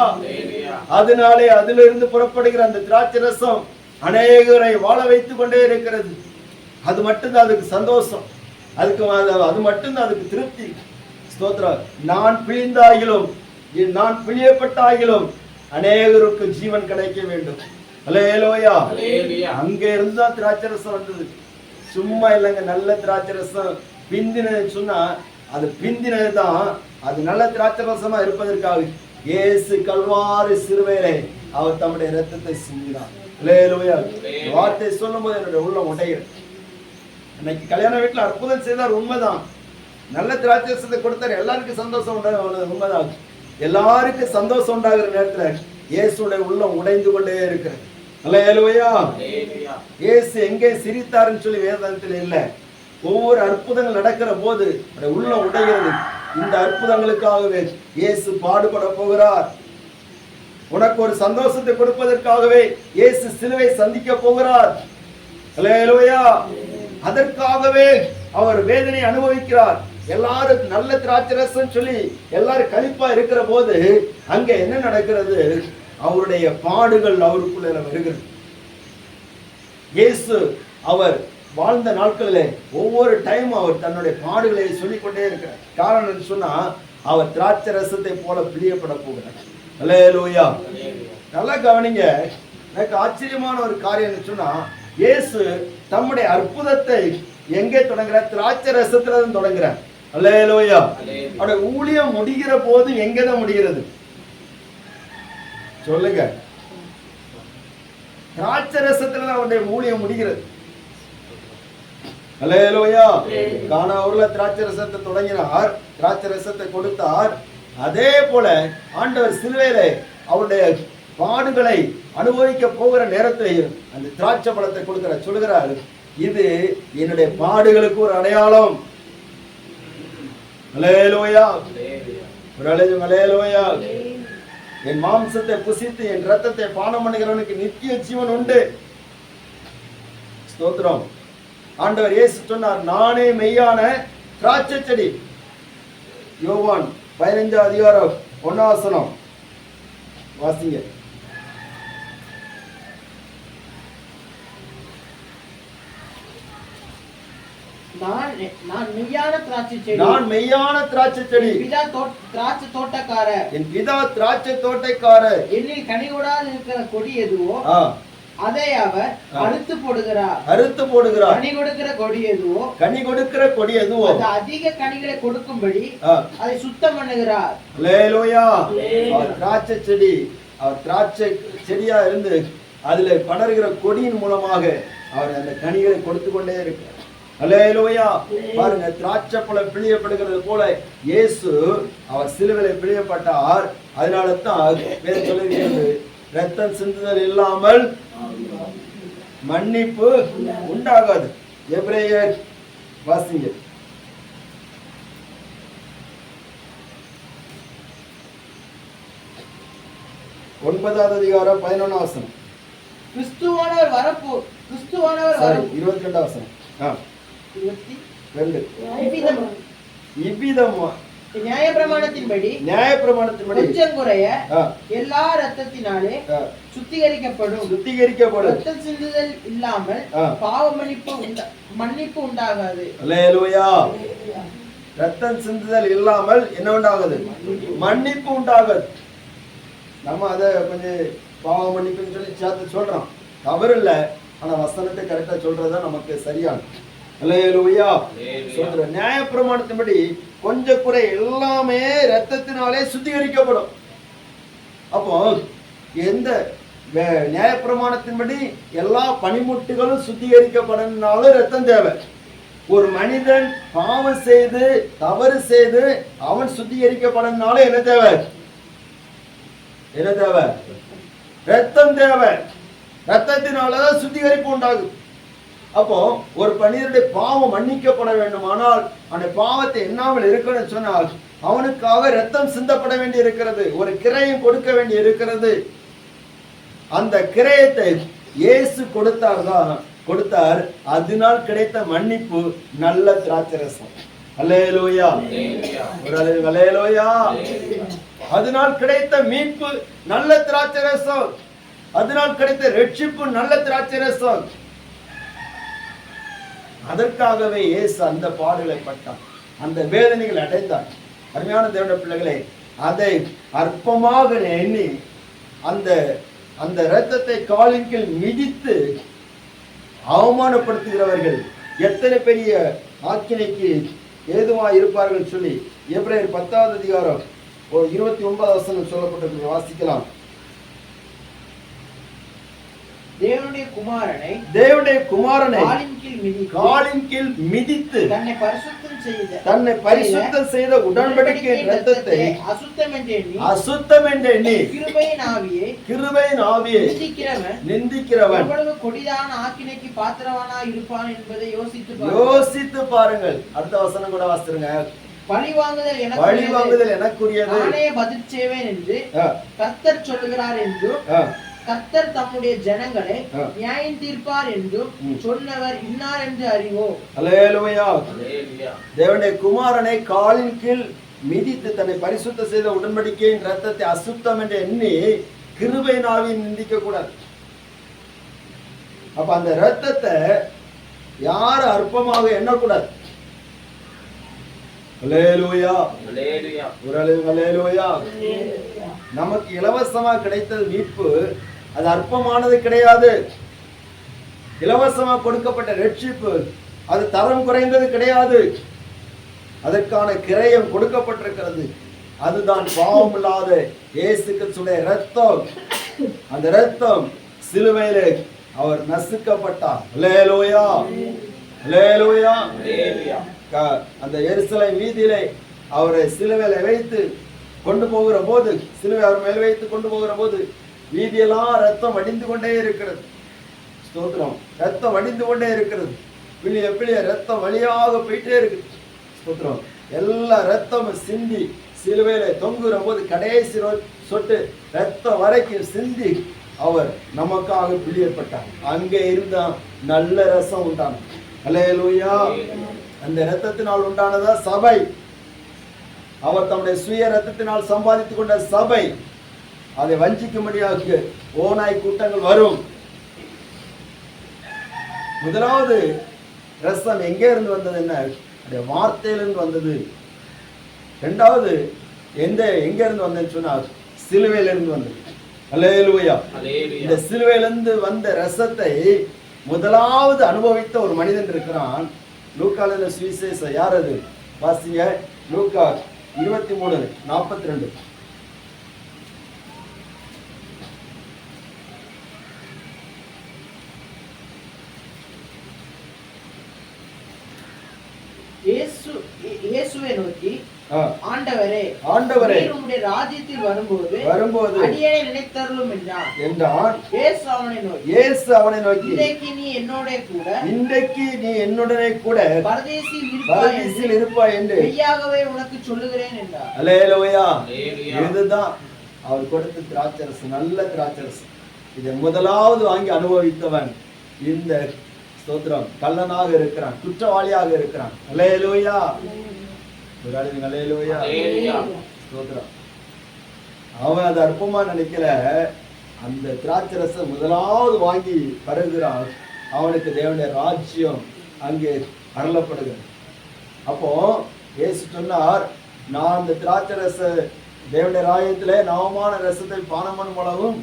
அதனாலே அதிலிருந்து புறப்படுகிற அந்த திராட்சை ரசம் அநேகரை வாழ வைத்துக் கொண்டே இருக்கிறது. அது மட்டும்தான் அதுக்கு சந்தோஷம், அது மட்டும்தான் அதுக்கு திருப்தி. ஸ்தோத்திரம். நான் பிழிந்தாகிலும் நான் பிழியப்பட்டாகிலும் அநேகருக்கு ஜீவன் கிடைக்க வேண்டும். அல்லேலூயா, அங்கே இருந்துதான் திராட்சை ரசம் வந்தது, சும்மா இல்லைங்க. நல்ல திராட்சை ரசம் பிந்தினது சொன்னா அது பிந்தினதுதான், அது நல்ல திராட்சை ரசமா இருப்பதற்காக இயேசு கல்வாரி சிலுவையிலே அவர் தம்முடைய இரத்தத்தை சிந்தினார். அல்லேலூயா, வார்த்தை சொல்லும் போது என்னுடைய உள்ளம் உடைகிறது. இன்னைக்கு கல்யாண வீட்டுல அற்புதம் செய்தார், உண்மைதான். நல்ல திராட்சை ரசத்தை கொடுத்தார், எல்லாருக்கும் சந்தோஷம் உண்டாக, உண்மைதான். எல்லாருக்கும் சந்தோஷம் உண்டாகிற நேரத்துல இயேசுடைய உள்ளம் உடைந்து கொண்டே இருக்கிறது. அல்லேலூயா, இயேசு எங்கே சிரித்தாருன்னு சொல்லி வேதாந்தத்தில் இல்ல. ஒவ்வொரு அற்புதங்கள் நடக்கிற போது உள்ளம் உடைகிறது. இந்த அற்புதங்களுக்காகவே இயேசு பாடுபட போகிறார். உனக்கு ஒரு சந்தோஷத்தை கொடுப்பதற்காகவே இயேசு சிலுவை சந்திக்க போகிறார். அல்லேலூயா, அதற்காகவே அவர் வேதனை அனுபவிக்கிறார். எல்லாரும் நல்ல திராட்சை ரசம் சொல்லி எல்லாரும் கழிப்பா இருக்கிற போது அங்க என்ன நடக்கிறது? அவருடைய பாடுகள் அவருக்குள்ள வருகிறது. இயேசு அவர் வாழ்ந்த நாட்களிலே ஒவ்வொரு டைம் அவர் தன்னுடைய பாடுகளை சொல்லிக்கொண்டே இருக்கிறார். காரணம் சொன்னா அவர் திராட்சை ரசத்தை போல பிரியப்பட போகிறார். அல்லேலூயா, நல்லா கவனிங்க. எனக்கு ஆச்சரியமான ஒரு காரியம் சொன்னா, இயேசு தம்முடைய அற்புதத்தை எங்கே தொடங்குறார்? திராட்சை ரசத்துல இருந்து தொடங்குறார். அல்லேலூயா, அவருடைய ஊழியம் முடிகிற போது எங்கதான் முடிகிறது சொல்லுங்க? திராட்சை ரசத்துல அவருடைய ஊழியம் முடிகிறது. அல்லேலூயா, கானாவூர்ல திராட்சை ரசத்தை தொடங்கினார், திராட்சை ரசத்தை கொடுத்தார். அதே போல ஆண்டவர் சிலுவையிலே அவருடைய பாடுகளை அனுபவிக்க போகிற நேரத்தில் அந்த திராட்சை பழத்தை கொடுக்கிற சொல்கிறார், இது என்னுடைய பாடுகளுக்கு ஒரு அடையாளம். அல்லேலூயா, அல்லேலூயா. என் மாம்சத்தை புசித்து என் ரத்தத்தை பானம் பண்ணுகிறவனுக்கு நித்திய ஜீவன் உண்டு. ஸ்தோத்திரம். ஆண்டவர் இயேசு சொன்னார், நானே மெய்யான திராட்சை செடி. யோவான் 15 அதிகாரம் 1 வசனம் வாசிங்க. நான் மெய்யான திராட்சை செடி. நான் மெய்யான திராட்சை செடி. பிதா திராட்சை தோட்டக்காரர். என் பிதா திராட்சை தோட்டக்காரர். என்னில் கனிகொடாது இருக்கிற கொடி எதுவோ அதை அவர் அறுத்து போடுகிறார். கனி கொடுக்கிற கொடி எதுவோ அது அதிக கனிகளை கொடுக்கும்படி அதை சுத்தம் பண்ணுகிறார். அல்லேலூயா. திராட்சை செடி, அவர் திராட்சை செடியா இருந்து அதுல படர்கிற கொடியின் மூலமாக அவர் அந்த கனிகளை கொடுத்து கொண்டே இருக்கிறார். அல்லேலூயா. பாருங்க, திராட்சை பழம் பிழியப்படுகிறது போல இயேசு அவர் சிலுவையிலே பிழியப்பட்டார். அதனால தான் வேதம் சொல்லுகிறது, ரத்தம் சிந்துதல் இல்லாமல் மன்னிப்பு உண்டாகாது. எபிரேயர் வாசிங்க. 9வது அதிகாரம் 11வது வசனம். கிறிஸ்துவானவர் வரப்போ 22வது வசனம். 22. இவ்விதமா நியாயப்பிரமாணத்தின்படி கொஞ்சம் குறைய எல்லா ரத்தத்தினாலே சுத்திகரிக்கப்படும் ரத்தம் சிந்துதல் இல்லாமல் பாவ மன்னிப்பு உண்டாகாது. அல்லேலூயா. ரத்தம் சிந்துதல் இல்லாமல் என்ன உண்டாகாது? மன்னிப்பு உண்டாகாது. நம்ம அதை கொஞ்சம் பாவ மன்னிப்புன்னு சொல்லி சேர்த்து சொல்றோம், தவறு இல்லை. ஆனா வசனத்தை கரெக்டா சொல்றதுதான் நமக்கு சரியான. அல்லேலூயா. சொல்ற நியாயப்பிரமாணத்தின்படி கொஞ்சம் குறை எல்லாமே ரத்தத்தினாலே சுத்திகரிக்கப்படும். அப்போ எந்த நியாயப்பிரமாணத்தின்படி எல்லா பனிமுட்டுகளும் சுத்திகரிக்கப்படனாலும் ரத்தம் தேவை. ஒரு மனிதன் பாவம் செய்து தவறு செய்து அவன் சுத்திகரிக்கப்படனாலும் என்ன தேவை? என்ன தேவை? ரத்தம் தேவை. ரத்தத்தினாலதான் சுத்திகரிப்பு உண்டாகும். அப்போ ஒரு மனிதனுடைய பாவம் மன்னிக்கப்பட வேண்டுமானால் அந்த பாவத்தை எண்ணாமல் இருக்கணும்னு சொன்னால் அவனுக்காக ரத்தம் சிந்தப்பட வேண்டி இருக்கிறது, ஒரு கிரயம் கொடுக்க வேண்டி இருக்கிறது. அந்த கிரயத்தை இயேசு கொடுத்தார். அதனால் கிடைத்த மன்னிப்பு நல்ல திராட்சரசம். அல்லேலூயா. அல்லேலூயா. அதனால் கிடைத்த மீட்பு நல்ல திராட்சரசம். அதனால் கிடைத்த ரட்சிப்பு நல்ல திராட்சரசம். அதற்காகவே இயேசு அந்த பாடுகளை பட்டார், அந்த வேதனைகள் அடைந்தார். அருமையான தேவனுடைய பிள்ளைகளே, அதை அற்பமாக எண்ணி அந்த இரத்தத்தை காலின் கீழ் மிதித்து அவமானப்படுத்துகிறவர்கள் எத்தனை பெரிய ஆக்கினைக்கு ஏதுவாக இருப்பார்கள் சொல்லி எபிரேயர் 10வது அதிகாரம் 29வது வசனம் சொல்லப்பட்டிருக்கிறது. வாசிக்கலாம். தேவனுடைய குமாரனை காலின் கீழ் மிதித்து தன்னை பரிசுத்தம் செய்த உடன்படிக்கை இரத்தத்தை அசுத்தம் என்று எண்ணி கிருபையின் ஆவியை நிந்திக்கிறவன் கொடிதான ஆக்கினைக்கு பாத்திரவானாய் இருப்பான் என்பதை யோசித்து பாருங்கள். அடுத்த வசனம் கூட வாசிருங்க. பழிவாங்குதல் எனக்குரியது, நானே பதில் செய்வேன் என்று கர்த்தர் சொல்லுகிறார் என்றும் கர்த்தர் தம்முடைய ஜனங்களை நியாயம் தீர்ப்பார் என்றும் சொன்னவர் இன்னார் என்று அறிவோம். அல்லேலூயா. தேவனுடைய குமாரனை காலின் கீழ் மிதித்து தன்னை பரிசுத்த செய்த உடன்படிக்கையின் ரத்தத்தை அசுத்தம் என்று எண்ணி கிருபையின் ஆவியை நிந்திக்க கூடாது. அப்ப அந்த ரத்தத்தை யாரு அற்பமாக எண்ணக்கூடாது. அல்லேலூயா. அல்லேலூயா. நமக்கு இலவசமா கிடைத்தது மீட்பு, அது அற்பமானது கிடையாது. இலவசமா கொடுக்கப்பட்ட ரட்சிப்பு அது தரம் குறைந்தது கிடையாது. அதற்கான கிரயம் கொடுக்கப்பட்டிருக்கிறது. அதுதான் பாவம் இல்லாத இயேசு கிறிஸ்துவின் இரத்தம். அந்த இரத்தம் சிலுவையிலே அவர் நசுக்கப்பட்டார். அல்லேலூயா. அல்லேலூயா. அந்த எருசலேம் வீதியிலே அவரை சிலுவையில வைத்து கொண்டு போகிற போது, சிலுவை அவர் மேல் வைத்து கொண்டு போகிற போது வீதியெல்லாம் ரத்தம் வடிந்து கொண்டே இருக்கிறது. ஸ்தோத்திரம். ரத்தம் வடிந்து கொண்டே இருக்கிறது. பிள்ளைய ரத்தம் வழியாக போயிட்டே இருக்கு. ஸ்தோத்திரம். எல்லா ரத்தமும் சிந்தி சிலுவையில தொங்குகிற போது கடைசி சொட்டு ரத்தம் வரைக்கும் சிந்தி அவர் நமக்காக பிழியப்பட்டார். அங்கே இருந்தா நல்ல ரசம் உண்டான. அல்லேலூயா. அந்த இரத்தத்தினால் உண்டானதா சபை. அவர் தம்முடைய சுய ரத்தத்தினால் சம்பாதித்துக் கொண்ட சபை. அதை வஞ்சிக்கும்படியாக ஓநாய் கூட்டங்கள் வரும். முதலாவது ரசம் எங்கே இருந்து வந்தது? என்ன? வார்த்தையிலிருந்து வந்தது. இரண்டாவது எங்க இருந்து வந்ததுன்னு சொன்னால் சிலுவையிலிருந்து வந்தது. அல்லேலூயா. இந்த சிலுவையிலிருந்து வந்த ரசத்தை முதலாவது அனுபவித்த ஒரு மனிதன் இருக்கிறான். லூக்கால சுவிசேஷம். யார் அது? வாசிங்க. லூக்கா 23:42. இயேசுவை நோக்கி, ஆண்டவரே, நீர் உம்முடைய ராஜ்யத்தில் வரும்போது அடியேனை நினைத்தருளும் என்றான். இயேசு அவனை நோக்கி, இன்றைக்கு நீ என்னுடனே கூட பரதீசில் இருப்பாய் என்று மெய்யாகவே உனக்கு சொல்லுகிறேன் என்றார். அல்லேலூயா. இதுதான் அவர் கொடுத்த திராட்சரசு, நல்ல திராட்சரசு. இதை முதலாவது வாங்கி அனுபவித்தவன் இந்த ஸ்தோத்திரம் கள்ளனாக இருக்கிறான், குற்றவாளியாக இருக்கிறான். அல்லேலூயா. அவன் அது அற்பமா நினைக்கல. அந்த திராட்சரச முதலாவது வாங்கி பருகிறான். அவனுக்கு தேவனுடைய ராஜ்யம் அங்கே அருளப்படுகிறது. அப்போ இயேசு சொன்னார், நான் அந்த திராட்சரச தேவனுடைய ராஜ்யத்திலே நவமான ரசத்தை பானம் பண்ணும் அளவும்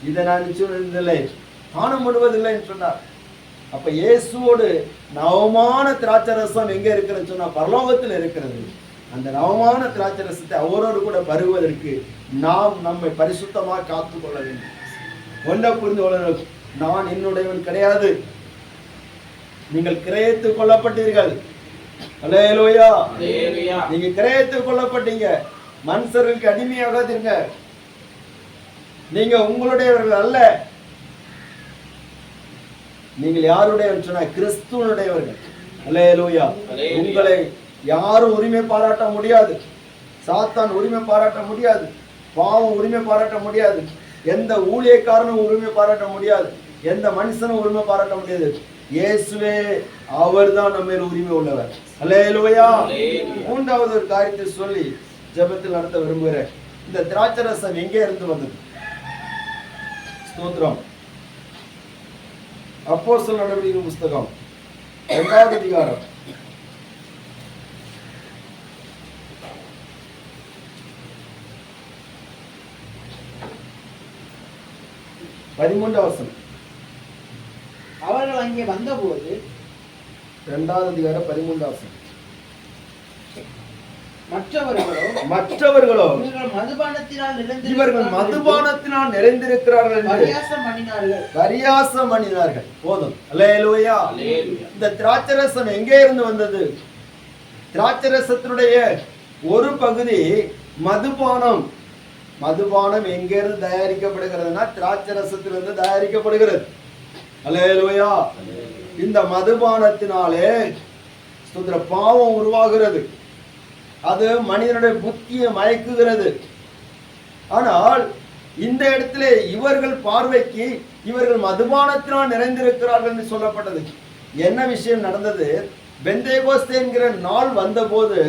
இதை நான் நிச்சயம் பானம் பண்ணுவதில்லை என்று சொன்னார். அப்ப இயேசுவோடு நவமான திராட்சரசம் எங்க இருக்கிறது சொன்னா பரலோகத்தில் இருக்கிறது. அந்த நவமான திராட்சரசத்தை அவரோடு கூட பருகுவதற்கு நாம் நம்மை பரிசுத்தமாக காத்துக் கொள்ள வேண்டும். ஒன்றை புரிந்து கொள்ள, நான் என்னுடையவன் கிடையாது, நீங்கள் கிரயத்துக் கொள்ளப்பட்டீர்கள். அல்லேலூயா. நீங்க கிரயத்துக் கொள்ளப்பட்டீங்க. மனுஷர்களுக்கு அடிமையாகாதீங்க. நீங்க உங்களுடையவர்கள் அல்ல. நீங்கள் யாருடையவன் சொன்ன கிறிஸ்துவனுடையவர்கள். அல்லேலூயா. உங்களை யாரும் உரிமை பாராட்ட முடியாது. சாத்தான் உரிமை பாராட்ட முடியாது. பாவம் உரிமை பாராட்ட முடியாது. எந்த ஊழியக்காரனும் உரிமை பாராட்ட முடியாது. எந்த மனுஷனும் உரிமை பாராட்ட முடியாது. இயேசுவே அவர்தான் நம்ம மேல் உரிமை உள்ளவர். அல்லேலூயா. மூன்றாவது ஒரு காரியத்தை சொல்லி ஜெபத்தில் நடத்த விரும்புகிறேன். இந்த திராட்சரசம் எங்கே இருந்து வந்தது? ஸ்தோத்திரம். அப்போஸ்தலர் நடவடிக்கைகள் புஸ்தகம் 2வது அதிகாரம் 13வது வசனம். அவர்கள் அங்கே வந்தபோது 2வது அதிகாரம் 13வது வசனம். மற்றவர்களோ இவர்கள் மதுபானத்தினால் நிறைந்திருக்கிறார்கள் என்று பரியாசம் பண்ணினார்கள். போதும். அல்லேலூயா. இந்த திராட்சரசம் எங்கே இருந்து வந்தது? திராட்சரசத்தினுடைய ஒரு பகுதி மதுபானம். மதுபானம் எங்கிருந்து தயாரிக்கப்படுகிறதுனா திராட்சரசத்திலிருந்து தயாரிக்கப்படுகிறது. அல்லேலூயா. இந்த மதுபானத்தினாலே பாவம் உருவாகிறது. அது மனிதனுடைய புத்தியை மயக்குகிறது. ஆனால் இந்த இடத்துல இவர்கள் பார்வைக்கு இவர்கள் மதுபானத்தினால் நிறைந்திருக்கிறார்கள் என்று சொல்லப்பட்டது. என்ன விஷயம் நடந்தது? பெந்தேகோஸ்தே என்கிற நாள் வந்த போது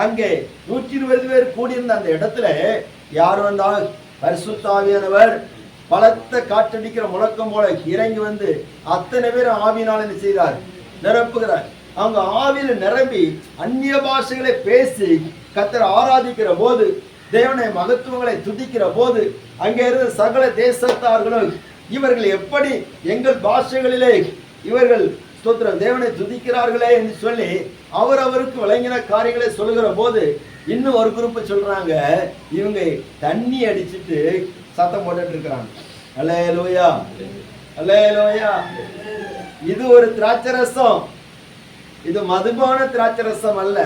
அங்கே 120 பேர் கூடியிருந்த அந்த இடத்துல யார் வந்தால் பரிசுத்த ஆவியானவர் பலத்த காற்றடிக்கிற முழக்கம் போல இறங்கி வந்து அத்தனை பேர் ஆவியினால் என்ன செய்கிறார்? நிரப்புகிறார். அவங்க ஆவியில நிரம்பி அந்நிய பாஷைகளை பேசி கர்த்தரை ஆராதிக்கிற போது, தேவனை மகத்துவங்களை துதிக்கிற போது அங்கே இருந்த சகல தேசத்தார்களும் இவர்கள் எப்படி எங்கள் பாஷைகளிலே இவர்கள் ஸ்தோத்திரம் தேவனை துதிக்கிறார்களே என்று சொல்லி அவருக்கு விளங்கின காரியங்களை சொல்லுகிற போது இன்னும் ஒரு குரூப் சொல்றாங்க, இவங்க தண்ணி அடிச்சுட்டு சத்தம் போட்டுட்டு இருக்கிறாங்க. அல்லேலூயா, அல்லேலூயா. இது ஒரு திராட்சரசம். இது மதுபான திராட்சரசம் அல்ல,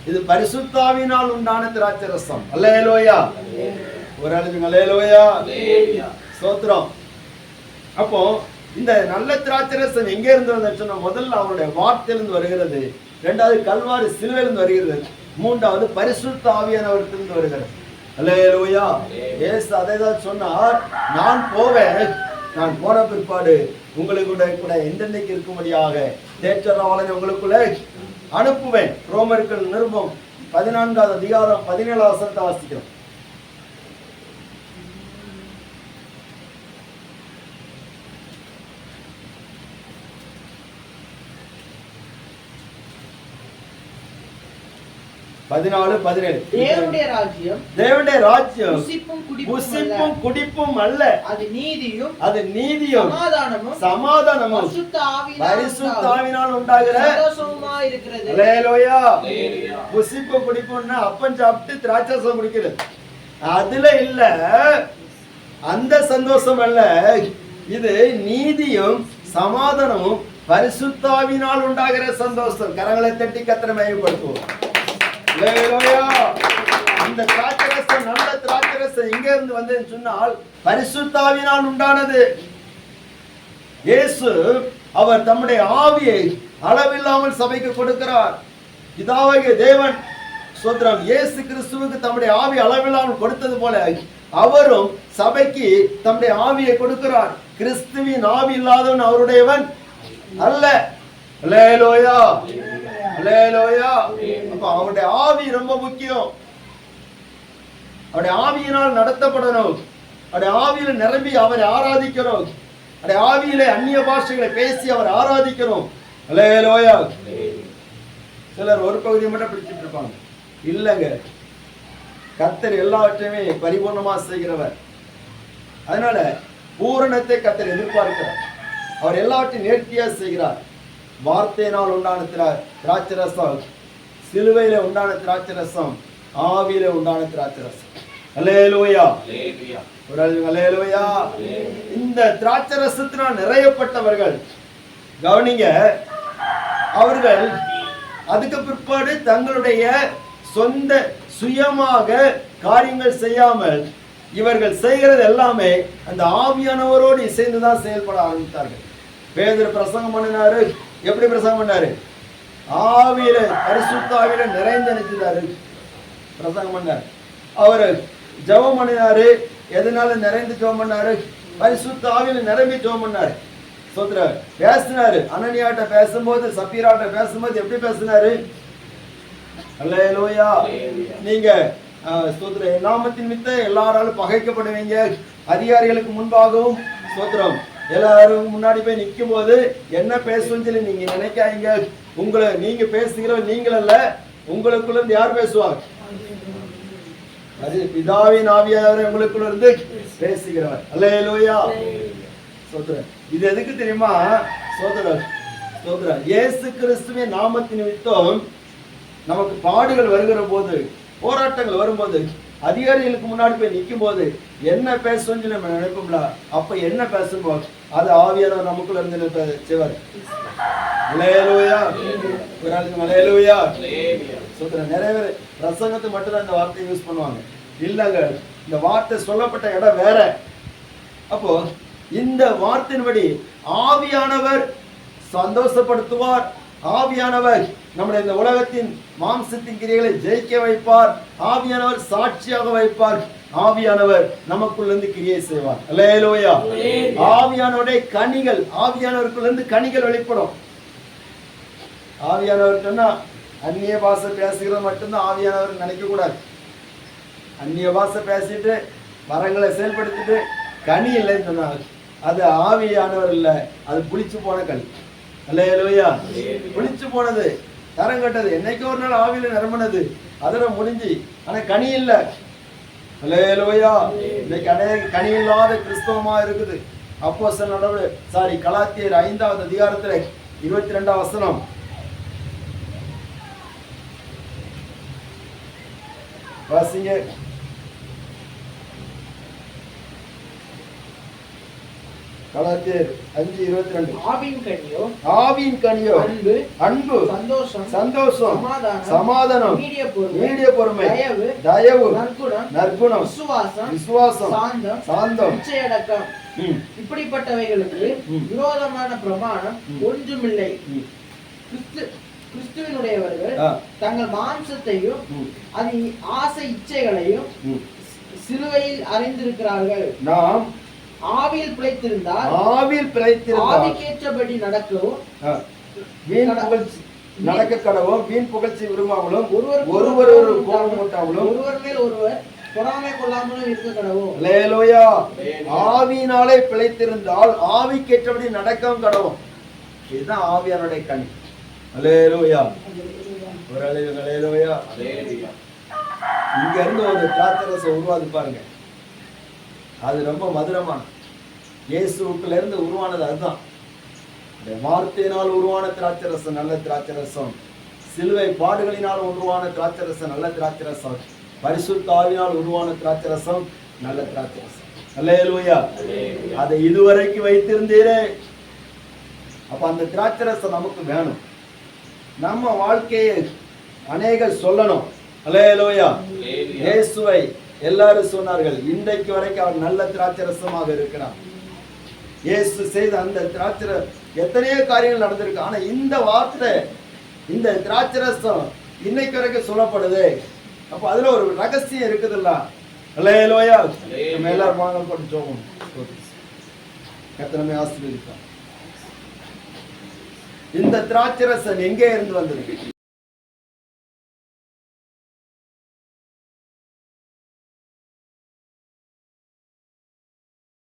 இது பரிசுத்தாவினால் உண்டான திராட்சரசம். அல்லேலூயா. ஒரு அழுதுங்க அல்லேலூயா. ஸ்தோத்திரம். அப்போ இந்த நல்ல திராட்சரசம் எங்கே இருந்து வந்து முதல்ல அவருடைய வார்த்தையிலிருந்து வருகிறது, இரண்டாவது கல்வாரி சிலுவையிலிருந்து வருகிறது, மூன்றாவது பரிசுத்த ஆவியானவரிடத்திலிருந்து வருகிறது. அல்லேலூயா. இயேசு அதை தான் சொன்னார், நான் போவேன், நான் போன பிற்பாடு உங்களுக்கு கூட எந்தெந்தைக்கு இருக்கும்படியாக தேற்றரவாளனை உங்களுக்குள்ள அனுப்புவேன். ரோமர்கள் நிருபம் 14வது அதிகாரம் 17வது வசனத்தை வாசிக்கிறோம். தேவனுடைய ராஜ்யம் புசிப்பும் குடிப்பும் அல்ல, அது நீதியும் சமாதானமும் பரிசுத்த ஆவியினால் உண்டாகிற சந்தோஷமுமாய் இருக்கிறது. அல்லேலூயா. புசிப்பு குடிப்புன்னா அப்பம் சாப்பிட்டு திராட்சரசம் குடிக்கிறது, அதுல இல்ல, அந்த சந்தோஷம் அல்ல. இது நீதியும் சமாதானமும் பரிசுத்த ஆவியினால் உண்டாகிற சந்தோஷம். கரங்களை தட்டி கர்த்தரை மகிமைப்படுத்துவோம். அல்லேலூயா. அந்த திராட்சரசம் நல்ல திராட்சரசம் எங்க இருந்து வந்ததுன்னு சொன்னால் பரிசுத்த ஆவியினால் உண்டானது. இயேசு அவர் தம்முடைய ஆவியை அளவில்லாமல் சபைக்கு கொடுக்கிறார். பிதாவாகிய தேவன் ஸ்தோத்திரம் இயேசு கிறிஸ்துவுக்கு தம்முடைய ஆவி அளவில்லாமல் கொடுத்தது போல அவரும் சபைக்கு தம்முடைய ஆவியை கொடுக்கிறார். கிறிஸ்துவின் ஆவி இல்லாதவன் அவருடையவன் அல்ல. அல்லேலூயா, அல்லேலூயா. அப்ப அவருடைய ஆவி ரொம்ப முக்கியம். அவருடைய ஆவியினால் நடத்தப்படணும். அவருடைய ஆவியில நிரம்பி அவரை ஆராதிக்கிறோம். அவருடைய ஆவியில அந்நிய பாஷைகளை பேசி அவர் ஆராதிக்கிறோம். அல்லேலூயா. சிலர் ஒரு பகுதியை மட்டும் பிடிச்சிட்டு இருப்பாங்க. இல்லைங்க, கர்த்தர் எல்லாவற்றையுமே பரிபூர்ணமா செய்கிறவர். அதனால பூரணத்தை கர்த்தர் எதிர்பார்க்கிறார். அவர் எல்லாவற்றையும் நேர்த்தியா செய்கிறார். வார்த்தையினால் உண்டான திராட்சரசம், சிலுவையில உண்டான திராட்சரசம், ஆவியில உண்டான திராட்சரசம். அல்லேலூயா, அல்லேலூயா. இந்த திராட்சரசத்தினால் நிறையப்பட்டவர்கள் கவனிங்க, அவர்கள் அதுக்கு பிற்பாடு தங்களுடைய சொந்த சுயமாக காரியங்கள் செய்யாமல் இவர்கள் செய்கிறது எல்லாமே அந்த ஆவியானவரோடு இசைந்துதான் செயல்பட ஆரம்பித்தார்கள். பேதுரு பிரசங்கம் பண்ணினாரு. எப்படி பிரசங்கம் பண்ணாரு? ஆவியில, பரிசுத்த ஆவியில நிறைந்து நினைச்சாரு பிரசங்கம் பண்ணாரு. அவரு ஜெபம் பண்ணினாரு. எதனால நிறைந்து ஜெபம் பண்ணாரு? பரிசுத்த ஆவியில நிரம்பி ஜெபம் பண்ணாரு. ஸ்தோத்திரம். பேசினாரு. அனனியாட்ட பேசும்போது, சப்பீராட்ட பேசும்போது எப்படி பேசினாரு? அல்லேலூயா. நீங்க ஸ்தோத்திரம் என் நாமத்தின் மித்த எல்லாராலும் பகைக்கப்படுவீங்க, அதிகாரிகளுக்கு முன்பாகவும் ஸ்தோத்திரம் எல்லாரும் முன்னாடி போய் நிற்கும் போது என்ன பேசுவோம்னு சொல்லி நீங்க நினைக்காதீங்க. உங்களை நீங்க பேசுகிறவர் நீங்கள் அல்ல, உங்களுக்குள்ள இருந்து யார் பேசுவாங்க? அது பிதாவின் ஆவியானவர் உங்களுக்குள்ள இருந்து பேசுகிறவர். அல்லேலூயா. ஸ்தோத்திரம். இது எதுக்கு தெரியுமா? ஸ்தோத்திரம், ஸ்தோத்திரம். இயேசு கிறிஸ்துவின் நாமத்தின் நிமித்தம் நமக்கு பாடுகள் வருகிற போது, போராட்டங்கள் வரும்போது, அதிகாரிகளுக்கு முன்னாடி போய் நிற்கும் போது என்ன பேசுவோம்னு நம்ம நினைப்போம்ல, அப்ப என்ன பேசுவோம் அது ஆவியானவர் நமக்குள்ள இருந்து செய்வார். அல்லேலூயா, அல்லேலூயா. ஸ்தோத்திரம். நிறைய பேர் பிரசங்கத்தை மட்டும் தான் இந்த வார்த்தையை யூஸ் பண்ணுவாங்க. இல்லங்க, இந்த வார்த்தை சொல்லப்பட்ட இடம் வேற. அப்போ இந்த வார்த்தையின்படி ஆவியானவர் சந்தோஷப்படுத்துவார். ஆவியானவர் நம்முடைய இந்த உலகத்தின் மாம்சத்தின் கிரியைகளை ஜெயிக்க வைப்பார். ஆவியானவர் சாட்சியாக வைப்பார். ஆவியானவர் நமக்குள்ள இருந்து கிரியை செய்வார். அல்லேலூயா. ஆவியானவருடைய கனிகள், ஆவியானவருக்குள்ள இருந்து கனிகள் வெளிப்படும். ஆவியானவர் சொன்னா அந்நிய பாஷை பேசுகிறது மட்டும்தான் ஆவியானவர் நினைக்க கூடாது. அந்நிய பாஷை பேசிட்டு வரங்களை செயல்படுத்திட்டு கனி இல்லைன்னு சொன்னாங்க, அது ஆவியானவர் இல்ல, அது புளிச்சு போன கனி. அல்லேலூயா. புளிச்சு போனது, தரம் கட்டது, என்னைக்கு ஒரு நாள் ஆவியில நிரம்பினது, அதோட முடிஞ்சு. ஆனா கனி இல்ல. அல்லேலூயா. இன்னைக்கு அநேக கனி இல்லாத கிறிஸ்தவமா இருக்குது. அப்போஸ்தலர் நடவடிக்கை கலாத்தியர் 5வது அதிகாரத்துல 22வது வசனம். வாசிங்க. கலாத்தியர் 5:22. ஆவியின் கனியோ அன்பு, சந்தோஷம், சமாதானம், நீடிய பொறுமை, தயவு, நற்குணம், விசுவாசம், சாந்தம், இப்படிப்பட்டவைகளுக்கு விரோதமான பிரமாணம் ஒன்றுமில்லை. கிறிஸ்துவினுடையவர்கள் தங்கள் மாம்சத்தையும் அது ஆசை இச்சைகளையும் சிலுவையில் அறிந்திருக்கிறார்கள். நாம் ஆவியில் பிழைத்திருந்தால் ஆவிக்கேற்றபடி நடக்கவும் நடக்க கடவும், வீண் புகழ்ச்சி விரும்பாமலும், ஒருவர் கோபமூட்டாமலும், ஒருவர் மேல் ஒருவர் பொறாமை கொள்ளாமலும் இருக்க கடவும். அல்லேலூயா. ஆவியினாலே பிழைத்திருந்தால் ஆவிக்கேற்றபடி நடக்கவும் கடவும். இதுதான் ஆவியானுடைய கனி. அல்லேலூயா. அல்லேலூயா. இங்க இருந்து ஒரு திராட்சரசம் உருவாது பாருங்க. அது ரொம்ப மதுரமான, இயேசுக்குள்ள இருந்து உருவானது. அதுதான் வார்த்தையினால் உருவான திராட்சரசம், நல்ல திராட்சரசம். சிலுவை பாடுகளினால் உருவான திராட்சரசம், நல்ல திராட்சரசம். பரிசுத்த ஆவியினால் உருவான திராட்சரசம், நல்ல திராட்சரசம். அல்லேலூயா. அதை இதுவரைக்கும் வைத்திருந்தீரே. அப்ப அந்த திராட்சரசம் நமக்கு வேணும். நம்ம வாழ்க்கையை அநேகர் சொல்லணும். அல்லேலூயா. இயேசுவை எல்லாரும் சொன்னார்கள், இன்றைக்கு வரைக்கும் அவர் நல்ல திராட்சரசமாக இருக்கிறார். இயேசு செய்த அந்த திராட்சை எத்தனையோ காரியங்கள் நடந்திருக்கு. ஆனா இந்த வார்த்தை, இந்த திராட்சரசம் இன்னைக்கு வரைக்கும் சொல்லப்படுது. அப்ப அதுல ஒரு ரகசியம் இருக்குதுல்ல. அல்லேலூயா. நம்ம எல்லாரும் வாங்க கொண்டு ஜெபம். கர்த்தர் நம்மை ஆசீர்வதிப்பார். இந்த திராட்சரசம் எங்கே இருந்து வந்திருக்கு?